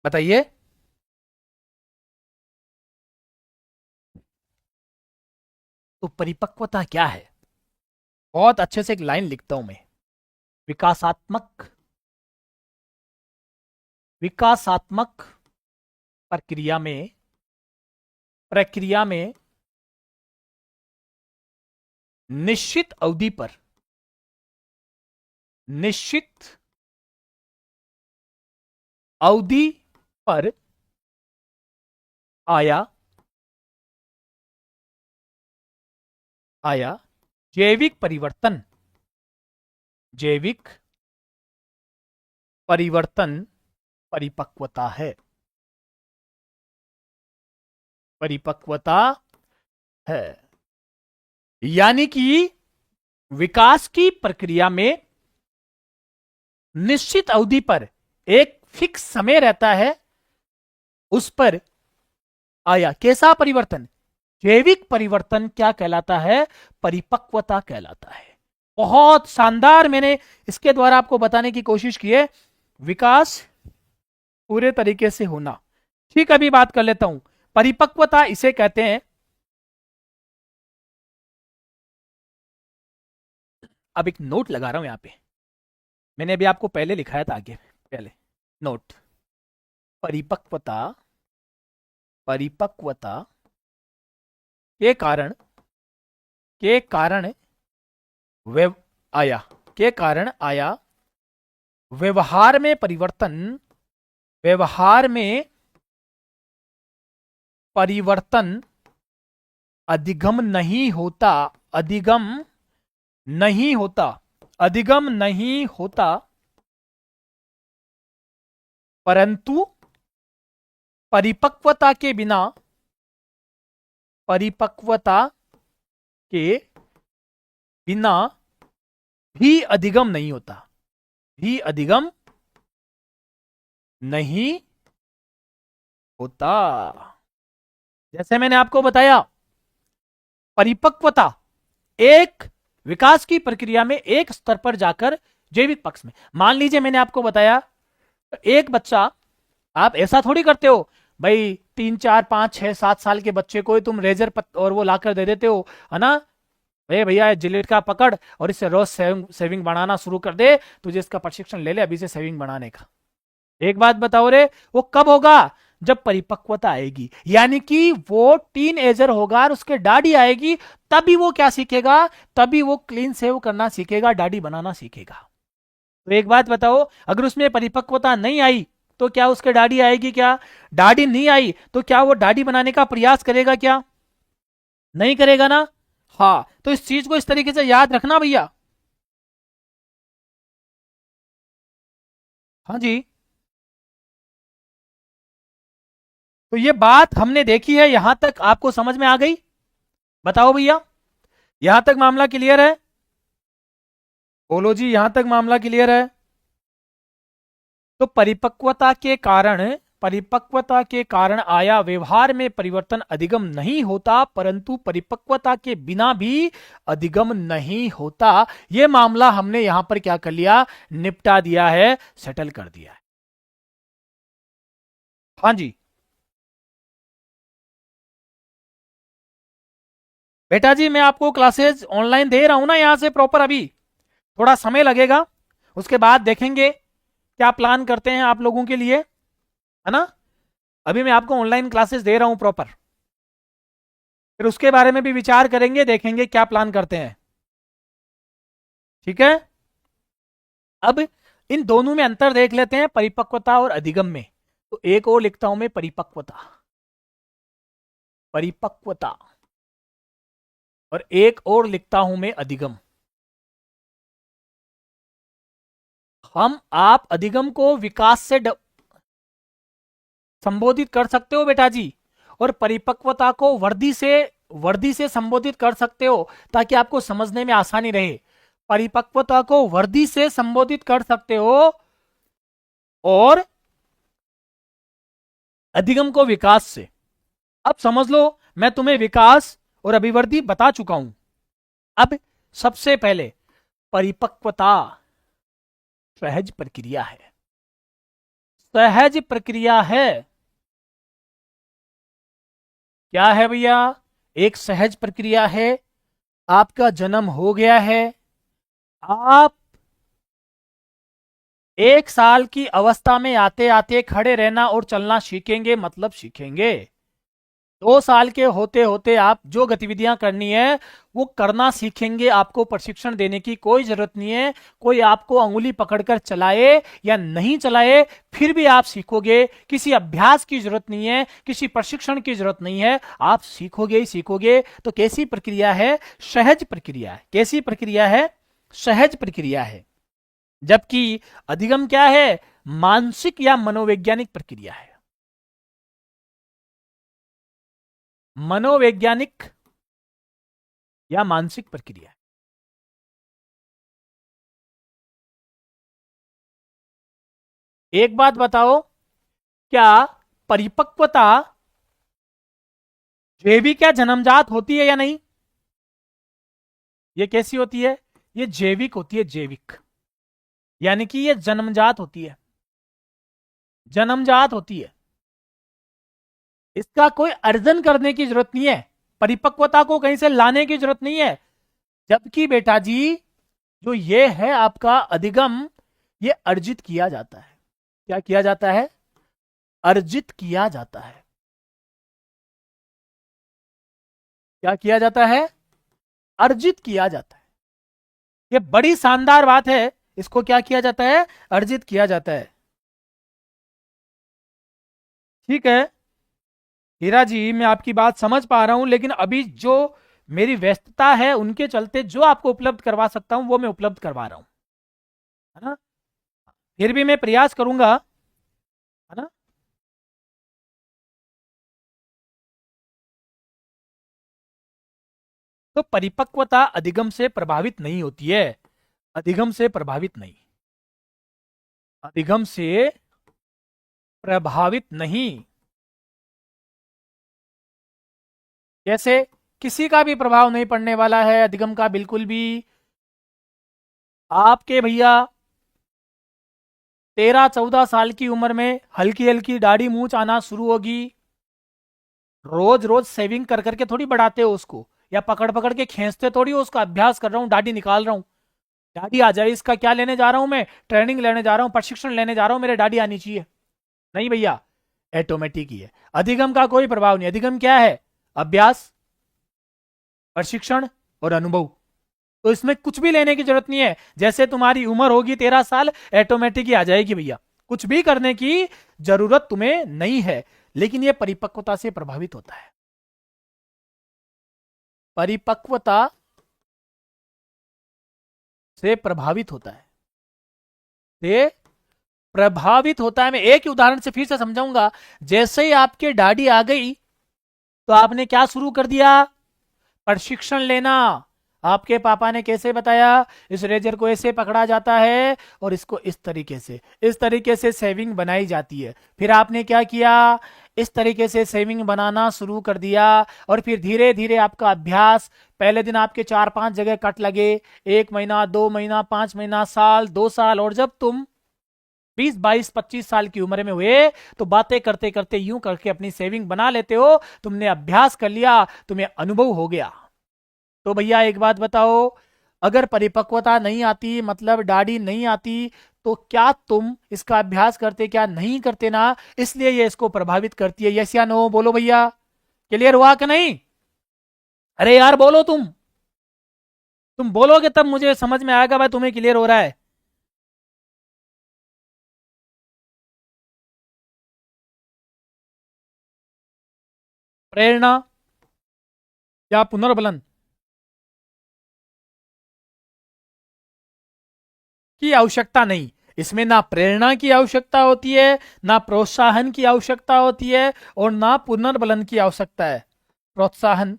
बताइए। तो परिपक्वता क्या है, बहुत अच्छे से एक लाइन लिखता हूं मैं। विकासात्मक विकासात्मक प्रक्रिया में निश्चित अवधि पर आया जैविक परिवर्तन परिपक्वता है। यानी कि विकास की प्रक्रिया में निश्चित अवधि पर एक फिक्स समय रहता है, उस पर आया कैसा परिवर्तन, जैविक परिवर्तन क्या कहलाता है, परिपक्वता कहलाता है। बहुत शानदार मैंने इसके द्वारा आपको बताने की कोशिश की है। विकास पूरे तरीके से होना। ठीक, अभी बात कर लेता हूं परिपक्वता इसे कहते हैं। अब एक नोट लगा रहा हूं यहां पे, मैंने अभी आपको पहले लिखाया था आगे पहले नोट। परिपक्वता के कारण व्यवहार में परिवर्तन अधिगम नहीं होता, परंतु परिपक्वता के बिना भी अधिगम नहीं होता। जैसे मैंने आपको बताया परिपक्वता एक विकास की प्रक्रिया में एक स्तर पर जाकर जैविक पक्ष में, मान लीजिए मैंने आपको बताया एक बच्चा, आप ऐसा थोड़ी करते हो भाई 3 4 5 6 7 साल के बच्चे को ही तुम रेजर और वो लाकर दे देते हो, है ना, भाई भैया जिलेट का पकड़ और इससे रोज सेविंग बनाना शुरू कर दे, तुझे इसका प्रशिक्षण ले ले अभी से सेविंग बनाने का। एक बात बताओ रे, वो कब होगा? जब परिपक्वता आएगी, यानी कि वो टीन एजर होगा और उसके दाढ़ी आएगी, तभी वो क्या सीखेगा? तभी वो क्लीन सेव करना सीखेगा, दाढ़ी बनाना सीखेगा। तो एक बात बताओ, अगर उसमें परिपक्वता नहीं आई तो क्या उसके दाढ़ी आएगी? क्या दाढ़ी नहीं आई तो क्या वो दाढ़ी बनाने का प्रयास करेगा? क्या नहीं करेगा ना। हाँ, तो इस चीज को इस तरीके से याद रखना भैया। हाँ जी, तो ये बात हमने देखी है, यहां तक आपको समझ में आ गई? बताओ भैया, यहां तक मामला क्लियर है? बोलो जी, यहां तक मामला क्लियर है? तो परिपक्वता के कारण आया व्यवहार में परिवर्तन अधिगम नहीं होता, परंतु परिपक्वता के बिना भी अधिगम नहीं होता। यह मामला हमने यहां पर क्या कर लिया? निपटा दिया है, सेटल कर दिया है। हाँ जी बेटा जी, मैं आपको क्लासेस ऑनलाइन दे रहा हूं ना यहां से प्रॉपर। अभी थोड़ा समय लगेगा, उसके बाद देखेंगे क्या प्लान करते हैं आप लोगों के लिए, है ना। अभी मैं आपको ऑनलाइन क्लासेस दे रहा हूं प्रॉपर, फिर उसके बारे में भी विचार करेंगे, देखेंगे क्या प्लान करते हैं। ठीक है, अब इन दोनों में अंतर देख लेते हैं, परिपक्वता और अधिगम में। तो एक और लिखता हूं मैं, परिपक्वता, परिपक्वता, और एक और लिखता हूं मैं, अधिगम। हम आप अधिगम को विकास से संबोधित कर सकते हो बेटा जी, और परिपक्वता को वर्दी से संबोधित कर सकते हो, ताकि आपको समझने में आसानी रहे। परिपक्वता को वर्दी से संबोधित कर सकते हो और अधिगम को विकास से। अब समझ लो, मैं तुम्हें विकास और अभिवृद्धि बता चुका हूं। अब सबसे पहले परिपक्वता सहज प्रक्रिया है, सहज प्रक्रिया है। क्या है भैया? एक सहज प्रक्रिया है। आपका जन्म हो गया है, आप 1 साल की अवस्था में आते आते खड़े रहना और चलना सीखेंगे, मतलब सीखेंगे। 2 साल के होते होते आप जो गतिविधियां करनी है वो करना सीखेंगे, आपको प्रशिक्षण देने की कोई जरूरत नहीं है। कोई आपको अंगुली पकड़कर चलाए या नहीं चलाए, फिर भी आप सीखोगे। किसी अभ्यास की जरूरत नहीं है, किसी प्रशिक्षण की जरूरत नहीं है, आप सीखोगे ही सीखोगे। तो कैसी प्रक्रिया है? सहज प्रक्रिया है। कैसी प्रक्रिया है? सहज प्रक्रिया है। जबकि अधिगम क्या है? मानसिक या मनोवैज्ञानिक प्रक्रिया है। मनोवैज्ञानिक या मानसिक प्रक्रिया है। एक बात बताओ, क्या परिपक्वता जैविक या जन्मजात होती है या नहीं? ये कैसी होती है? ये जैविक होती है, जैविक, यानी कि ये जन्मजात होती है, जन्मजात होती है। इसका कोई अर्जन करने की जरूरत नहीं है, परिपक्वता को कहीं से लाने की जरूरत नहीं है। जबकि बेटा जी, जो ये है आपका अधिगम, ये अर्जित किया जाता है। क्या किया जाता है? अर्जित किया जाता है। क्या किया जाता है? अर्जित किया जाता है। ये बड़ी शानदार बात है। इसको क्या किया जाता है? अर्जित किया जाता है। ठीक है हीरा जी, मैं आपकी बात समझ पा रहा हूं, लेकिन अभी जो मेरी व्यस्तता है उनके चलते जो आपको उपलब्ध करवा सकता हूं वो मैं उपलब्ध करवा रहा हूं, है ना। फिर भी मैं प्रयास करूंगा, है ना। तो परिपक्वता अधिगम से प्रभावित नहीं होती है, अधिगम से प्रभावित नहीं, अधिगम से प्रभावित नहीं। कैसे? किसी का भी प्रभाव नहीं पड़ने वाला है अधिगम का, बिल्कुल भी। आपके भैया 13-14 साल की उम्र में हल्की हल्की दाढ़ी मूंछ आना शुरू होगी। रोज रोज सेविंग कर करके थोड़ी बढ़ाते हो उसको, या पकड़ पकड़ के खींचते थोड़ी हो उसका। अभ्यास कर रहा हूं, दाढ़ी निकाल रहा हूं, दाढ़ी आ जाए, इसका क्या लेने जा रहा हूं मैं? ट्रेनिंग लेने जा रहा हूं, प्रशिक्षण लेने जा रहा हूं, मेरे दाढ़ी आनी चाहिए। नहीं भैया, ऑटोमेटिक ही है। अधिगम का कोई प्रभाव नहीं। अधिगम क्या है? अभ्यास, प्रशिक्षण और अनुभव। तो इसमें कुछ भी लेने की जरूरत नहीं है। जैसे तुम्हारी उम्र होगी 13 साल, ऑटोमेटिक ही आ जाएगी भैया। कुछ भी करने की जरूरत तुम्हें नहीं है। लेकिन यह परिपक्वता से प्रभावित होता है। परिपक्वता से प्रभावित होता है, से प्रभावित होता है। मैं एक ही उदाहरण से फिर से समझाऊंगा। जैसे ही आपके दाढ़ी आ गई, तो आपने क्या शुरू कर दिया? प्रशिक्षण लेना। आपके पापा ने कैसे बताया? इस रेजर को ऐसे पकड़ा जाता है और इसको इस तरीके से सेविंग बनाई जाती है। फिर आपने क्या किया? इस तरीके से सेविंग बनाना शुरू कर दिया। और फिर धीरे धीरे आपका अभ्यास, पहले दिन आपके 4-5 जगह कट लगे, 1 महीना, 2 महीना, 5 महीना, साल, 2 साल, और जब तुम 20, 22, 25 साल की उम्र में हुए, तो बातें करते करते यूं करके अपनी सेविंग बना लेते हो। तुमने अभ्यास कर लिया, तुम्हें अनुभव हो गया। तो भैया एक बात बताओ, अगर परिपक्वता नहीं आती, मतलब दाढ़ी नहीं आती, तो क्या तुम इसका अभ्यास करते? क्या नहीं करते ना? इसलिए ये इसको प्रभावित करती है। यस या नो बोलो भैया। क्लियर हुआ कि नहीं? अरे यार बोलो तुम बोलोगे तब मुझे समझ में आएगा भाई तुम्हें क्लियर हो रहा है। प्रेरणा या पुनर्बलन की आवश्यकता नहीं। इसमें ना प्रेरणा की आवश्यकता होती है, ना प्रोत्साहन की आवश्यकता होती है, और ना पुनर्बलन की आवश्यकता है। प्रोत्साहन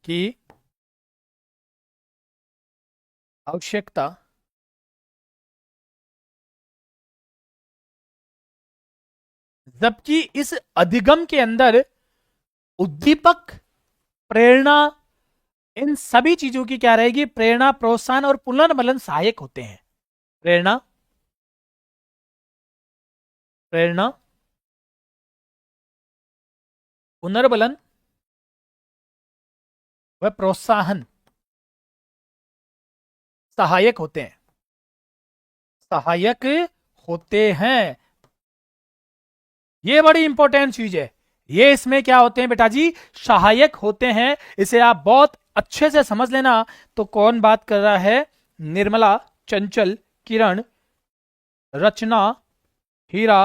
की आवश्यकता जबकि इस अधिगम के अंदर उद्दीपक, प्रेरणा, इन सभी चीजों की क्या रहेगी? प्रेरणा, प्रोत्साहन और पुनर्बलन सहायक होते हैं। प्रेरणा, प्रेरणा, पुनर्बलन व प्रोत्साहन सहायक होते हैं। सहायक होते हैं। ये बड़ी इंपॉर्टेंट चीज है। ये इसमें क्या होते हैं बेटा जी? सहायक होते हैं। इसे आप बहुत अच्छे से समझ लेना। तो कौन बात कर रहा है? निर्मला, चंचल, किरण, रचना, हीरा,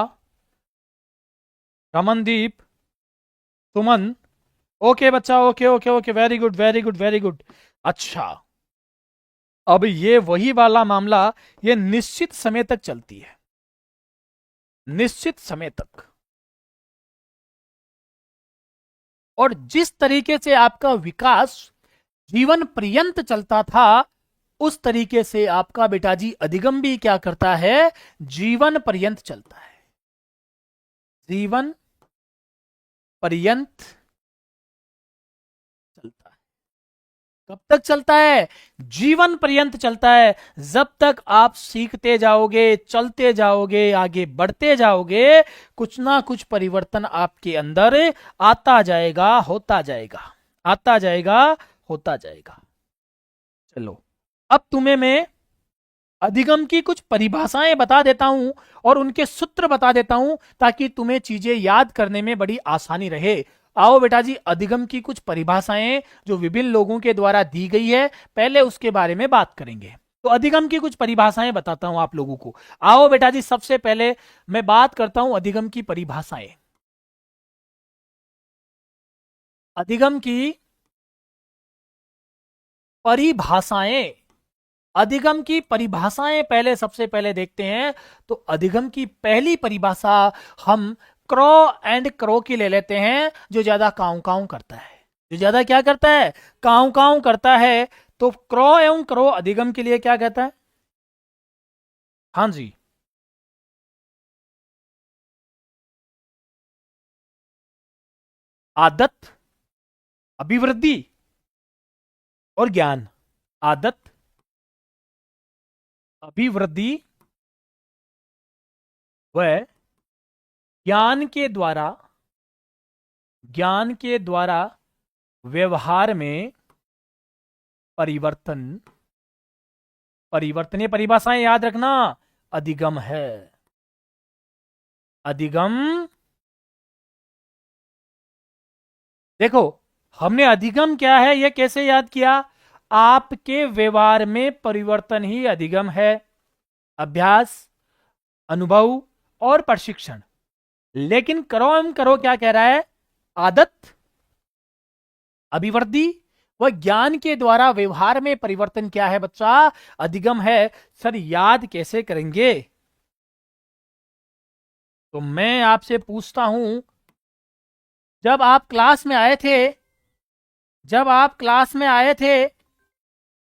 रमनदीप, सुमन। ओके बच्चा, okay okay okay, very good very good very good. अच्छा, अब ये वही वाला मामला, ये निश्चित समय तक चलती है। निश्चित समय तक। और जिस तरीके से आपका विकास जीवन पर्यंत चलता था, उस तरीके से आपका बेटा जी अधिगम भी क्या करता है? जीवन पर्यंत चलता है। जीवन पर्यंत चलता है। कब तक चलता है? जीवन पर्यंत चलता है। जब तक आप सीखते जाओगे, चलते जाओगे, आगे बढ़ते जाओगे, कुछ ना कुछ परिवर्तन आपके अंदर आता जाएगा, होता जाएगा, आता जाएगा, होता जाएगा। चलो, अब तुम्हें मैं अधिगम की कुछ परिभाषाएं बता देता हूं और उनके सूत्र बता देता हूं, ताकि तुम्हें चीजें याद करने में बड़ी आसानी रहे। आओ बेटा जी, अधिगम की कुछ परिभाषाएं जो विभिन्न लोगों के द्वारा दी गई है, पहले उसके बारे में बात करेंगे। तो अधिगम की कुछ परिभाषाएं बताता हूं आप लोगों को। आओ बेटा जी, सबसे पहले मैं बात करता हूं अधिगम की परिभाषाएं। अधिगम की परिभाषाएं, अधिगम की परिभाषाएं पहले, सबसे पहले देखते हैं। तो अधिगम की पहली परिभाषा हम क्रो एंड क्रो की ले लेते हैं, जो ज्यादा काऊ काऊ करता है। जो ज्यादा क्या करता है? काऊ काऊ करता है। तो क्रो एवं क्रो अधिगम के लिए क्या कहता है? हाँ जी। आदत, अभिवृद्धि और ज्ञान। आदत, अभिवृद्धि वह ज्ञान के द्वारा व्यवहार में परिवर्तन, परिवर्तनीय परिभाषाएं याद रखना, अधिगम है। अधिगम, देखो हमने अधिगम क्या है यह कैसे याद किया? आपके व्यवहार में परिवर्तन ही अधिगम है। अभ्यास, अनुभव और प्रशिक्षण। लेकिन करो एवं करो क्या कह रहा है? आदत, अभिवृद्धि व ज्ञान के द्वारा व्यवहार में परिवर्तन क्या है बच्चा? अधिगम है। सर याद कैसे करेंगे? तो मैं आपसे पूछता हूं, जब आप क्लास में आए थे,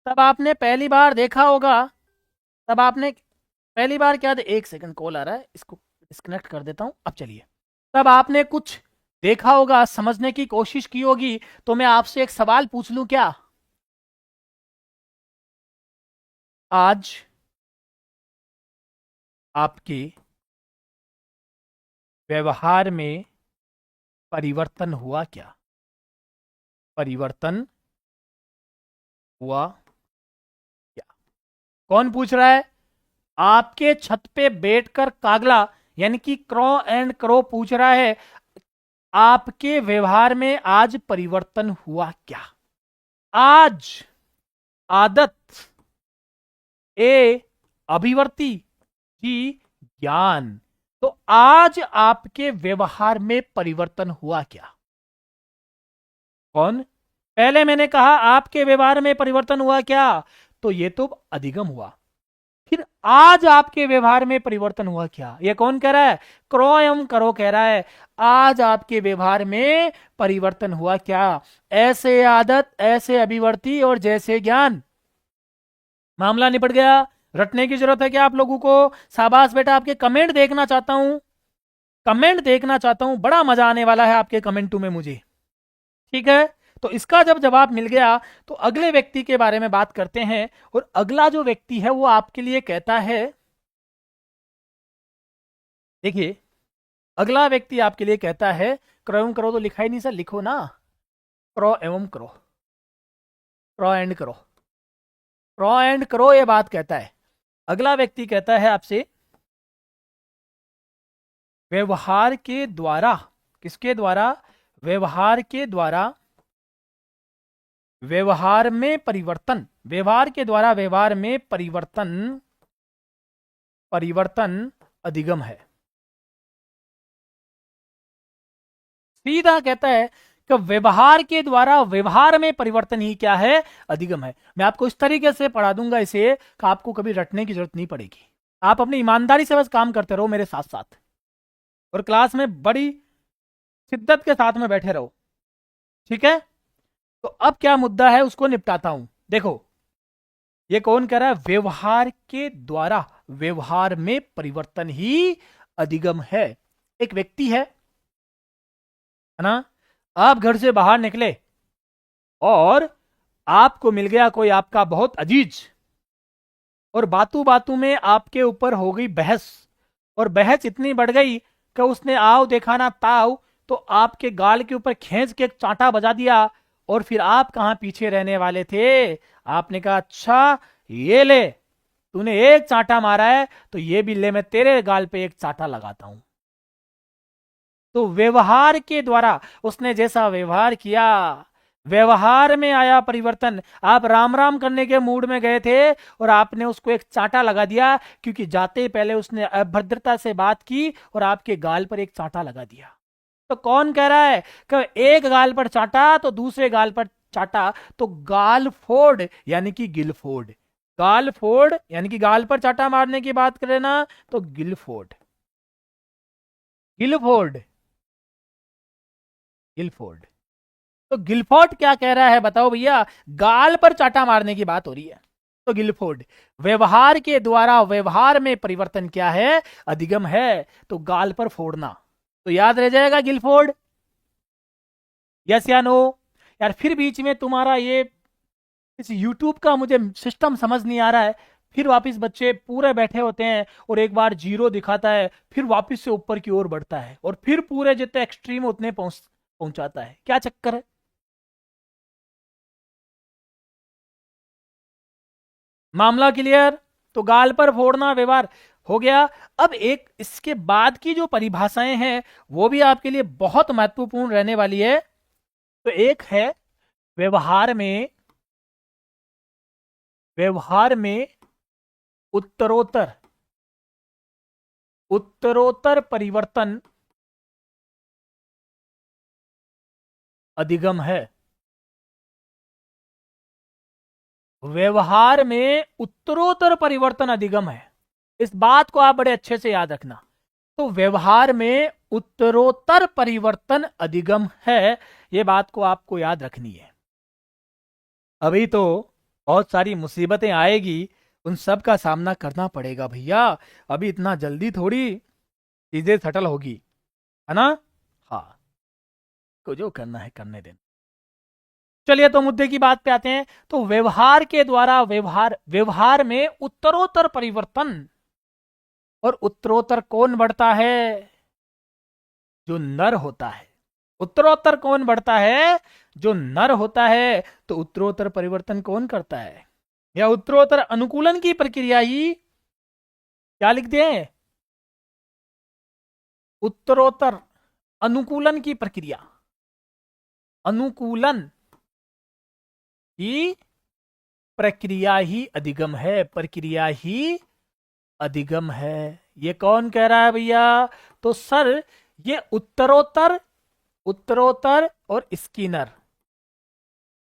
तब आपने पहली बार देखा होगा, तब आपने पहली बार क्या था? एक सेकंड, कॉल आ रहा है, इसको डिस्कनेक्ट कर देता हूं। अब चलिए, तब आपने कुछ देखा होगा, समझने की कोशिश की होगी। तो मैं आपसे एक सवाल पूछ लूं क्या? आज आपके व्यवहार में परिवर्तन हुआ क्या? परिवर्तन हुआ क्या? कौन पूछ रहा है? आपके छत पे बैठकर कागला यानी कि क्रॉ एंड क्रो पूछ रहा है, आपके व्यवहार में आज परिवर्तन हुआ क्या? आज आदत, ए अभिवर्ती, जी ज्ञान। तो आज आपके व्यवहार में परिवर्तन हुआ क्या? कौन? पहले मैंने कहा आपके व्यवहार में परिवर्तन हुआ क्या, तो ये तो अधिगम हुआ। फिर आज आपके व्यवहार में परिवर्तन हुआ क्या? ये कौन कह रहा है? क्रो एवं करो कह रहा है, आज आपके व्यवहार में परिवर्तन हुआ क्या? ऐसे आदत, ऐसे अभिवर्ती और जैसे ज्ञान। मामला निपट गया। रटने की जरूरत है क्या आप लोगों को? शाबाश बेटा, आपके कमेंट देखना चाहता हूं, कमेंट देखना चाहता हूं, बड़ा मजा आने वाला है आपके कमेंटों में मुझे। ठीक है, तो इसका जब जवाब मिल गया तो अगले व्यक्ति के बारे में बात करते हैं। और अगला जो व्यक्ति है वो आपके लिए कहता है, देखिए अगला व्यक्ति आपके लिए कहता है, क्रो एवं करो तो लिखा ही नहीं सर, लिखो ना, क्रो एवं करो, क्रो एंड करो, क्रो एंड करो, ये बात कहता है। अगला व्यक्ति कहता है आपसे, व्यवहार के द्वारा, किसके द्वारा? व्यवहार के द्वारा व्यवहार में परिवर्तन, व्यवहार के द्वारा व्यवहार में परिवर्तन, परिवर्तन अधिगम है। सीधा कहता है कि व्यवहार के द्वारा व्यवहार में परिवर्तन ही क्या है? अधिगम है। मैं आपको इस तरीके से पढ़ा दूंगा इसे कि आपको कभी रटने की जरूरत नहीं पड़ेगी। आप अपनी ईमानदारी से बस काम करते रहो मेरे साथ साथ, और क्लास में बड़ी शिद्दत के साथ में बैठे रहो। ठीक है, तो अब क्या मुद्दा है उसको निपटाता हूं। देखो ये कौन कह रहा है? व्यवहार के द्वारा व्यवहार में परिवर्तन ही अधिगम है। एक व्यक्ति है ना, आप घर से बाहर निकले और आपको मिल गया कोई आपका बहुत अजीज, और बातों बातों में आपके ऊपर हो गई बहस, और बहस इतनी बढ़ गई कि उसने आओ देखा ना ताओ, तो आपके गाल के ऊपर खींच के एक चांटा बजा दिया। और फिर आप कहां पीछे रहने वाले थे? आपने कहा अच्छा ये ले, तूने एक चांटा मारा है तो ये भी ले, मैं तेरे गाल पे एक चांटा लगाता हूं। तो व्यवहार के द्वारा उसने जैसा व्यवहार किया, व्यवहार में आया परिवर्तन। आप राम राम करने के मूड में गए थे और आपने उसको एक चांटा लगा दिया, क्योंकि जाते पहले उसने अभद्रता से बात की और आपके गाल पर एक चांटा लगा दिया। तो कौन कह रहा है कि एक गाल पर चांटा तो दूसरे गाल पर चांटा, तो गाल फोड़ यानी कि गिल फोड़। गाल फोड़ यानी कि गाल पर चांटा मारने की बात करें ना, तो गिल फोड़, गिल फोड़, गिलफोर्ड। तो गिलफोर्ड क्या कह रहा है बताओ भैया? गाल पर चाटा मारने की बात हो रही है। तो गिलफोर्ड, व्यवहार के द्वारा व्यवहार में परिवर्तन क्या है? अधिगम है। तो गाल पर फोड़ना, तो याद रह जाएगा गिलफोर्ड। यस या नो? यार फिर बीच में तुम्हारा ये इस YouTube का मुझे सिस्टम समझ नहीं आ रहा है। फिर वापस बच्चे पूरे बैठे होते हैं और एक बार 0 दिखाता है, फिर वापस से ऊपर की ओर बढ़ता है और फिर पूरे जितने एक्सट्रीम उतने पहुंचाता है। क्या चक्कर है? मामला क्लियर? तो गाल पर फोड़ना व्यवहार हो गया। अब एक इसके बाद की जो परिभाषाएं हैं वो भी आपके लिए बहुत महत्वपूर्ण रहने वाली है। तो एक है व्यवहार में, व्यवहार में उत्तरोत्तर, उत्तरोत्तर परिवर्तन अधिगम है। व्यवहार में उत्तरोत्तर परिवर्तन अधिगम है, इस बात को आप बड़े अच्छे से याद रखना। तो व्यवहार में उत्तरोत्तर परिवर्तन अधिगम है, ये बात को आपको याद रखनी है। अभी तो बहुत सारी मुसीबतें आएगी, उन सब का सामना करना पड़ेगा भैया। अभी इतना जल्दी थोड़ी चीजें सेटल होगी, है ना? हाँ, को जो करना है करने देना। चलिए तो मुद्दे की बात पे आते हैं। तो व्यवहार के द्वारा, व्यवहार में उत्तरोत्तर परिवर्तन, और उत्तरोत्तर कौन बढ़ता है? जो नर होता है। उत्तरोत्तर कौन बढ़ता है? जो नर होता है। तो उत्तरोत्तर परिवर्तन कौन करता है? या उत्तरोत्तर अनुकूलन की प्रक्रिया ही, क्या लिख दें? उत्तरोत्तर अनुकूलन की प्रक्रिया, अनुकूलन की प्रक्रिया ही अधिगम है, प्रक्रिया ही अधिगम है। ये कौन कह रहा है भैया? तो सर ये उत्तरोत्तर, उत्तरोत्तर और स्किनर,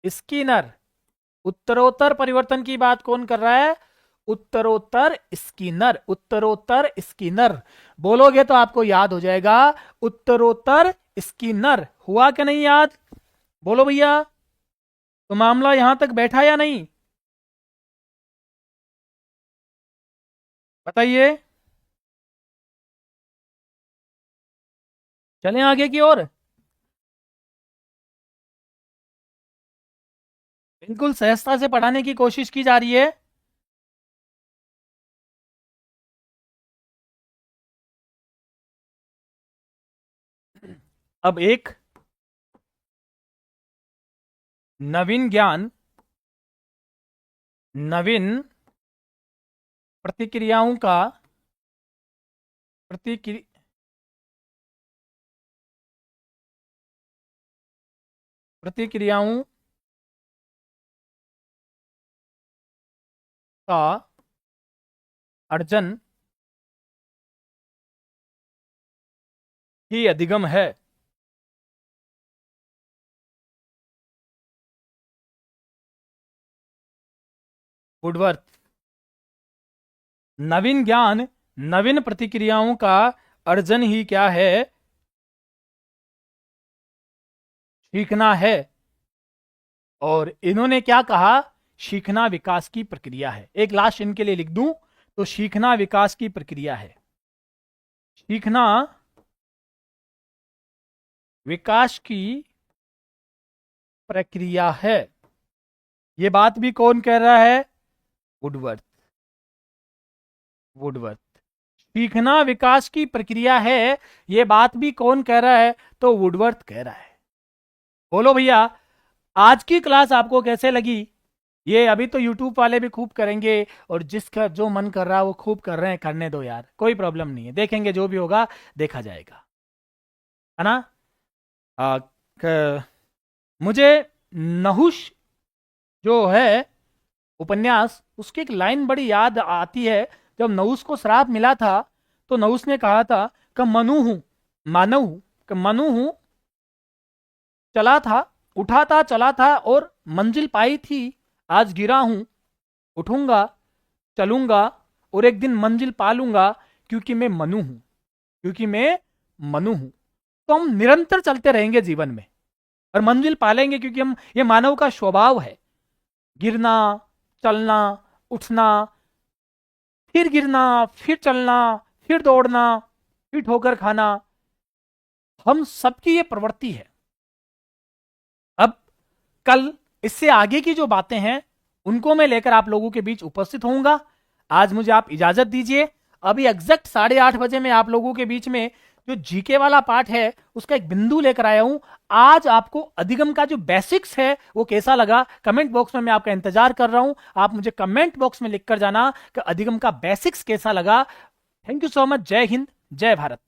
स्किनर उत्तरोत्तर परिवर्तन की बात कौन कर रहा है? उत्तरोत्तर स्किनर, उत्तरोत्तर स्किनर। बोलोगे तो आपको याद हो जाएगा, उत्तरोत्तर स्किनर। हुआ कि नहीं याद? बोलो भैया। तो मामला यहां तक बैठा या नहीं? बताइए। चलें आगे की ओर। बिल्कुल सहजता से पढ़ाने की कोशिश की जा रही है। अब एक नवीन ज्ञान, नवीन प्रतिक्रियाओं का, प्रतिक्रिया, प्रतिक्रियाओं का अर्जन ही अधिगम है। वुडवर्थ। नवीन ज्ञान, नवीन प्रतिक्रियाओं का अर्जन ही क्या है? सीखना है। और इन्होंने क्या कहा? सीखना विकास की प्रक्रिया है। एक लास्ट इनके लिए लिख दूं तो सीखना विकास की प्रक्रिया है। सीखना विकास की प्रक्रिया है। यह बात भी कौन कह रहा है? वुडवर्थ। वुडवर्थ। सीखना विकास की प्रक्रिया है, यह बात भी कौन कह रहा है? तो वुडवर्थ कह रहा है। बोलो भैया, आज की क्लास आपको कैसे लगी? ये अभी तो यूट्यूब वाले भी खूब करेंगे, और जिसका जो मन कर रहा है वो खूब कर रहे हैं, करने दो यार, कोई प्रॉब्लम नहीं है, देखेंगे जो भी होगा देखा जाएगा, है ना? मुझे नहुष जो है उपन्यास, उसकी एक लाइन बड़ी याद आती है। जब नहुष को श्राप मिला था तो नहुष ने कहा था कि मनु हूं, मानव हूं, कि मनु हूं, चला था, उठा था, चला था और मंजिल पाई थी, आज गिरा हूं, उठूंगा, चलूंगा और एक दिन मंजिल पा लूंगा, क्योंकि मैं मनु हूं, क्योंकि मैं मनु हूं। तो हम निरंतर चलते रहेंगे जीवन में और मंजिल पालेंगे, क्योंकि हम, ये मानव का स्वभाव है, गिरना, चलना, उठना, फिर गिरना, फिर चलना, फिर दौड़ना, फिर ठोकर खाना, हम सबकी ये प्रवृत्ति है। अब कल इससे आगे की जो बातें हैं उनको मैं लेकर आप लोगों के बीच उपस्थित होऊंगा। आज मुझे आप इजाजत दीजिए। अभी एग्जैक्ट 8:30 बजे मैं आप लोगों के बीच में जो जीके वाला पार्ट है उसका एक बिंदु लेकर आया हूं। आज आपको अधिगम का जो बेसिक्स है वो कैसा लगा, कमेंट बॉक्स में मैं आपका इंतजार कर रहा हूं। आप मुझे कमेंट बॉक्स में लिखकर जाना कि अधिगम का बेसिक्स कैसा लगा। Thank you so much. जय हिंद, जय भारत।